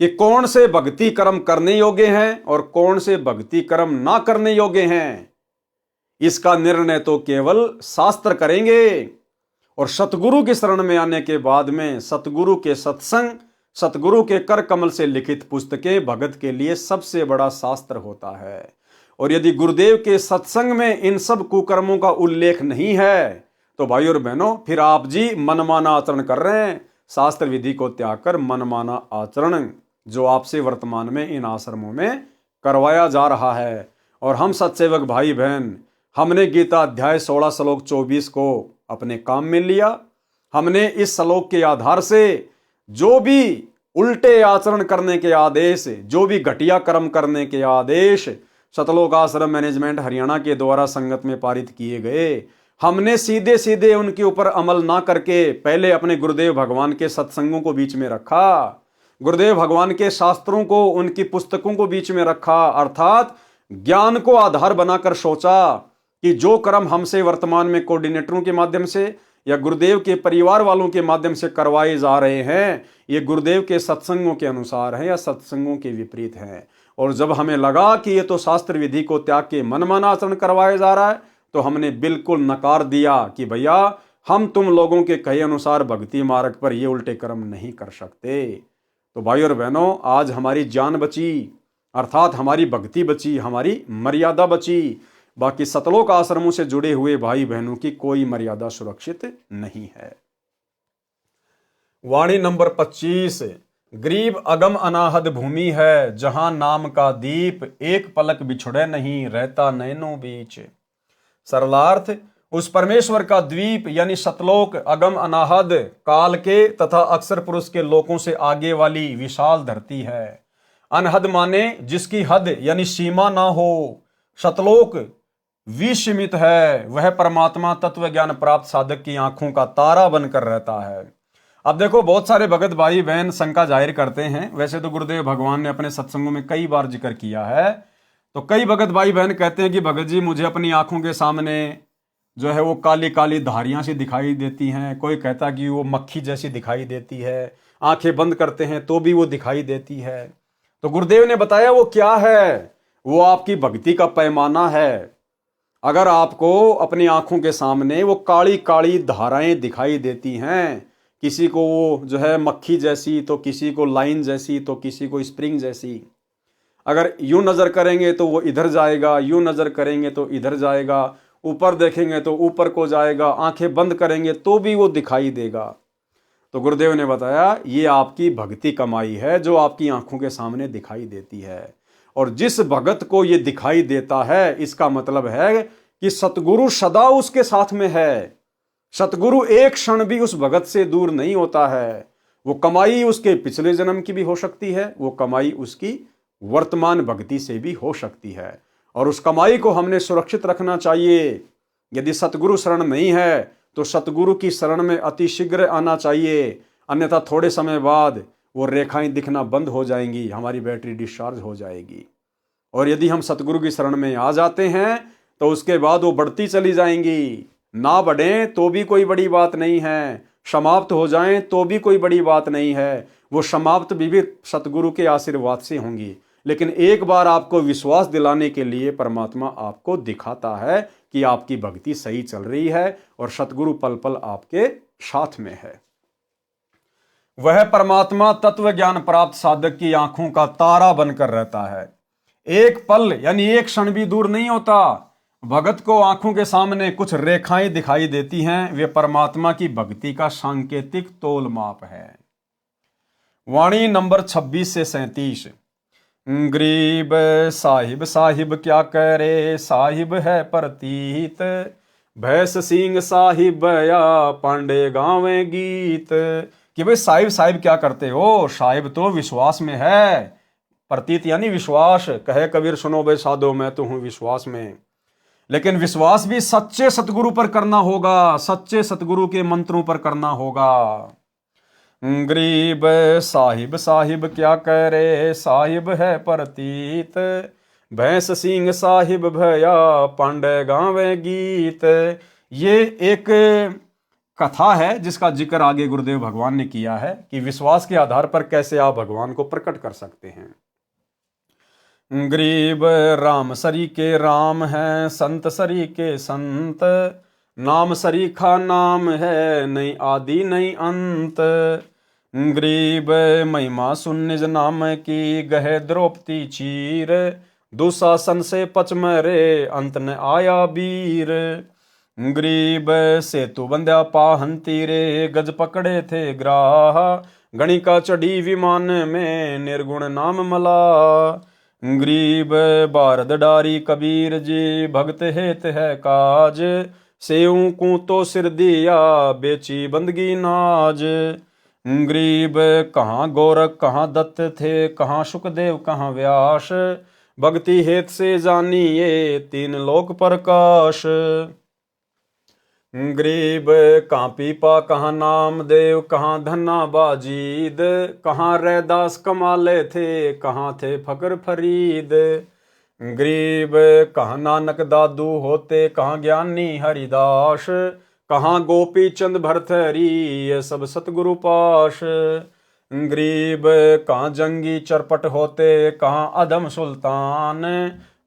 कि कौन से भक्ति कर्म करने योग्य हैं और कौन से भक्ति कर्म ना करने योग्य हैं। इसका निर्णय तो केवल शास्त्र करेंगे, और सतगुरु की शरण में आने के बाद में सतगुरु के सत्संग, सतगुरु के कर कमल से लिखित पुस्तकें भगत के लिए सबसे बड़ा शास्त्र होता है। और यदि गुरुदेव के सत्संग में इन सब कुकर्मों का उल्लेख नहीं है तो भाई और बहनों, फिर आप जी मनमाना आचरण कर रहे हैं। शास्त्र विधि को त्याग कर मनमाना आचरण जो आपसे वर्तमान में इन आश्रमों में करवाया जा रहा है। और हम सत्सेवक भाई बहन, हमने गीता अध्याय 16 श्लोक 24 को अपने काम में लिया। हमने इस श्लोक के आधार से जो भी उल्टे आचरण करने के आदेश, जो भी घटिया कर्म करने के आदेश सतलोक आश्रम मैनेजमेंट हरियाणा के द्वारा संगत में पारित किए गए, हमने सीधे सीधे उनके ऊपर अमल ना करके पहले अपने गुरुदेव भगवान के सत्संगों को बीच में रखा, गुरुदेव भगवान के शास्त्रों को, उनकी पुस्तकों को बीच में रखा, अर्थात ज्ञान को आधार बनाकर सोचा कि जो कर्म हमसे वर्तमान में कोऑर्डिनेटरों के माध्यम से या गुरुदेव के परिवार वालों के माध्यम से करवाए जा रहे हैं, ये गुरुदेव के सत्संगों के अनुसार है या सत्संगों के विपरीत है। और जब हमें लगा कि ये तो शास्त्र विधि को त्याग के मनमाना आचरण करवाया जा रहा है, तो हमने बिल्कुल नकार दिया कि भैया हम तुम लोगों के कहे अनुसार भक्ति मार्ग पर ये उल्टे कर्म नहीं कर सकते। तो भाई और बहनों, आज हमारी जान बची, अर्थात हमारी भक्ति बची, हमारी मर्यादा बची। बाकी सतलोक आश्रमों से जुड़े हुए भाई बहनों की कोई मर्यादा सुरक्षित नहीं है। वाणी नंबर 25, गरीब अगम अनाहद भूमि है, जहां नाम का दीप एक पलक बिछुड़े नहीं, रहता नैनों बीच। सरलार्थ, उस परमेश्वर का द्वीप यानी सतलोक अगम अनाहद, काल के तथा अक्षर पुरुष के लोकों से आगे वाली विशाल धरती है। अनहद माने जिसकी हद यानी सीमा ना हो। सतलोक विसीमित है, वह परमात्मा तत्व ज्ञान प्राप्त साधक की आंखों का तारा बनकर रहता है। अब देखो, बहुत सारे भगत भाई बहन शंका जाहिर करते हैं। वैसे तो गुरुदेव भगवान ने अपने सत्संगों में कई बार जिक्र किया है, तो कई भगत भाई बहन कहते हैं कि भगत जी मुझे अपनी आंखों के सामने जो है वो काली काली धारियां सी दिखाई देती हैं। कोई कहता कि वो मक्खी जैसी दिखाई देती है, आंखें बंद करते हैं तो भी वो दिखाई देती है। तो गुरुदेव ने बताया वो क्या है, वो आपकी भक्ति का पैमाना है। अगर आपको अपनी आंखों के सामने वो काली काली धाराएं दिखाई देती हैं, किसी को वो जो है मक्खी जैसी, तो किसी को लाइन जैसी, तो किसी को स्प्रिंग जैसी, अगर यूं नजर करेंगे तो वो इधर जाएगा, यूं नजर करेंगे तो इधर जाएगा, ऊपर देखेंगे तो ऊपर को जाएगा, आंखें बंद करेंगे तो भी वो दिखाई देगा। तो गुरुदेव ने बताया ये आपकी भक्ति कमाई है जो आपकी आंखों के सामने दिखाई देती है। और जिस भगत को ये दिखाई देता है इसका मतलब है कि सतगुरु सदा उसके साथ में है। सतगुरु एक क्षण भी उस भगत से दूर नहीं होता है। वो कमाई उसके पिछले जन्म की भी हो सकती है, वो कमाई उसकी वर्तमान भक्ति से भी हो सकती है। और उस कमाई को हमने सुरक्षित रखना चाहिए। यदि सतगुरु शरण नहीं है तो सतगुरु की शरण में अति शीघ्र आना चाहिए, अन्यथा थोड़े समय बाद वो रेखाएं दिखना बंद हो जाएंगी, हमारी बैटरी डिस्चार्ज हो जाएगी। और यदि हम सतगुरु की शरण में आ जाते हैं तो उसके बाद वो बढ़ती चली जाएंगी। ना बढ़ें तो भी कोई बड़ी बात नहीं है, समाप्त हो जाएं तो भी कोई बड़ी बात नहीं है। वो समाप्त भी सतगुरु के आशीर्वाद से होंगी। लेकिन एक बार आपको विश्वास दिलाने के लिए परमात्मा आपको दिखाता है कि आपकी भक्ति सही चल रही है और सतगुरु पल पल आपके साथ में है। वह परमात्मा तत्व ज्ञान प्राप्त साधक की आंखों का तारा बनकर रहता है। एक पल यानी एक क्षण भी दूर नहीं होता। भगत को आंखों के सामने कुछ रेखाएं दिखाई देती हैं, वे परमात्मा की भक्ति का सांकेतिक तोल माप है। वाणी नंबर 26 से 37। गरीब साहिब साहिब क्या करे, साहिब है प्रतीत, भैंस सिंह साहिब या पांडे गावे गीत। कि भाई साहिब साहिब क्या करते हो, साहिब तो विश्वास में है, प्रतीत यानी विश्वास। कहे कबीर सुनो बे साधो मैं तो हूं विश्वास में। लेकिन विश्वास भी सच्चे सतगुरु पर करना होगा, सच्चे सतगुरु के मंत्रों पर करना होगा। गरीब साहिब साहिब क्या करे, साहिब है प्रतीत, भैंस सिंह साहिब भया पांडे गावे गीत। ये एक कथा है जिसका जिक्र आगे गुरुदेव भगवान ने किया है कि विश्वास के आधार पर कैसे आप भगवान को प्रकट कर सकते हैं। गरीब राम सरी के राम है, संत सरी के संत, नाम सरीखा नाम है, नहीं आदि नहीं अंत। गरीब महिमा सुन निज नाम की, गहे द्रौपदी चीर, दुशासन से पचमरे अंत न आया वीर। गरीब सेतु बंध्या पाहन तीरे, गज पकड़े थे ग्राह, गणिका चढ़ी विमान में निर्गुण नाम मला। गरीब बारद डारी कबीर जी, भगत हेत है काज, सेऊ को तो सिर दिया बेची बंदगी नाज। गरीब कहाँ गोरख कहाँ दत्त थे, कहाँ सुखदेव कहाँ व्यास, भक्ति हेत से जानिए तीन लोक प्रकाश। गरीब कहाँ पीपा कहाँ नामदेव, कहाँ धन्ना बाजीद, कहाँ रैदास कमाले थे, कहाँ थे फकर फरीद। गरीब कहाँ नानक दादू होते, कहाँ ज्ञानी हरिदास, कहाँ गोपी चंद भरथरी ये सब सतगुरु पाश। गरीब कहाँ जंगी चरपट होते, कहाँ अधम सुल्तान,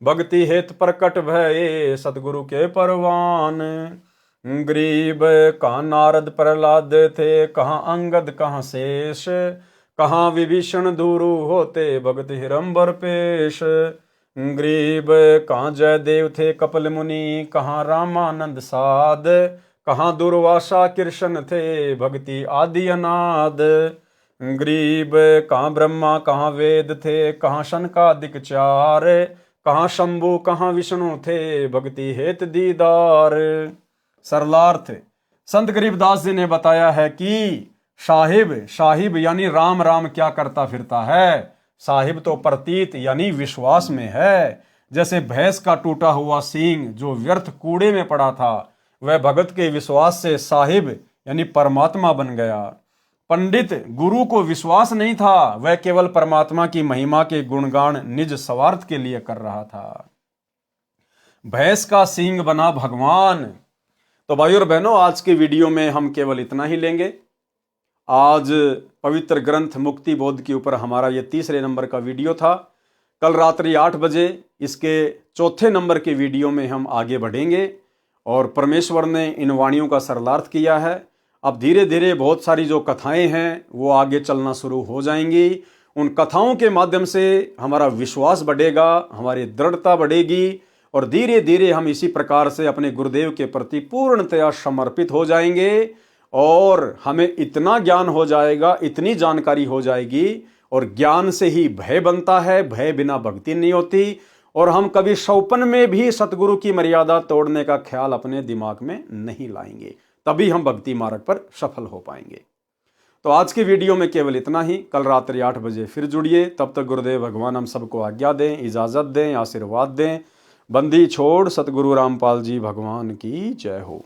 भक्ति हेत प्रकट भये सतगुरु के परवान। गरीब कहाँ नारद प्रहलाद थे, कहाँ अंगद कहाँ शेष, कहाँ विभीषण दूरु होते भगत हिरंबर पेश। गरीब कहाँ जयदेव थे कपिल मुनि, कहाँ रामानंद साध, कहाँ दुर्वासा कृष्ण थे भक्ति आदि अनाद। गरीब कहाँ ब्रह्मा कहाँ वेद थे, कहाँ शनकादिक चार, कहाँ शंभु कहाँ विष्णु थे भक्ति हेत दीदार। सरलार्थ संत गरीबदास जी ने बताया है कि साहिब साहिब यानी राम राम क्या करता फिरता है। साहिब तो प्रतीत यानी विश्वास में है। जैसे भैंस का टूटा हुआ सींग जो व्यर्थ कूड़े में पड़ा था, वह भगत के विश्वास से साहिब यानी परमात्मा बन गया। पंडित गुरु को विश्वास नहीं था, वह केवल परमात्मा की महिमा के गुणगान निज स्वार्थ के लिए कर रहा था। भैंस का सींग बना भगवान। तो भाई और बहनों, आज के वीडियो में हम केवल इतना ही लेंगे। आज पवित्र ग्रंथ मुक्ति बोध के ऊपर हमारा ये तीसरे नंबर का वीडियो था। कल रात्रि 8 बजे इसके चौथे नंबर के वीडियो में हम आगे बढ़ेंगे और परमेश्वर ने इन वाणियों का सरलार्थ किया है। अब धीरे धीरे बहुत सारी जो कथाएं हैं वो आगे चलना शुरू हो जाएंगी। उन कथाओं के माध्यम से हमारा विश्वास बढ़ेगा, हमारी दृढ़ता बढ़ेगी और धीरे धीरे हम इसी प्रकार से अपने गुरुदेव के प्रति पूर्णतया समर्पित हो जाएंगे और हमें इतना ज्ञान हो जाएगा, इतनी जानकारी हो जाएगी, और ज्ञान से ही भय बनता है, भय बिना भक्ति नहीं होती, और हम कभी सौपन में भी सतगुरु की मर्यादा तोड़ने का ख्याल अपने दिमाग में नहीं लाएंगे, तभी हम भक्ति मार्ग पर सफल हो पाएंगे। तो आज की वीडियो में केवल इतना ही। कल रात्रि 8 बजे फिर जुड़िए। तब तक गुरुदेव भगवान हम सबको आज्ञा दें, इजाजत दें, आशीर्वाद दें। बंदी छोड़ सतगुरु रामपाल जी भगवान की जय हो।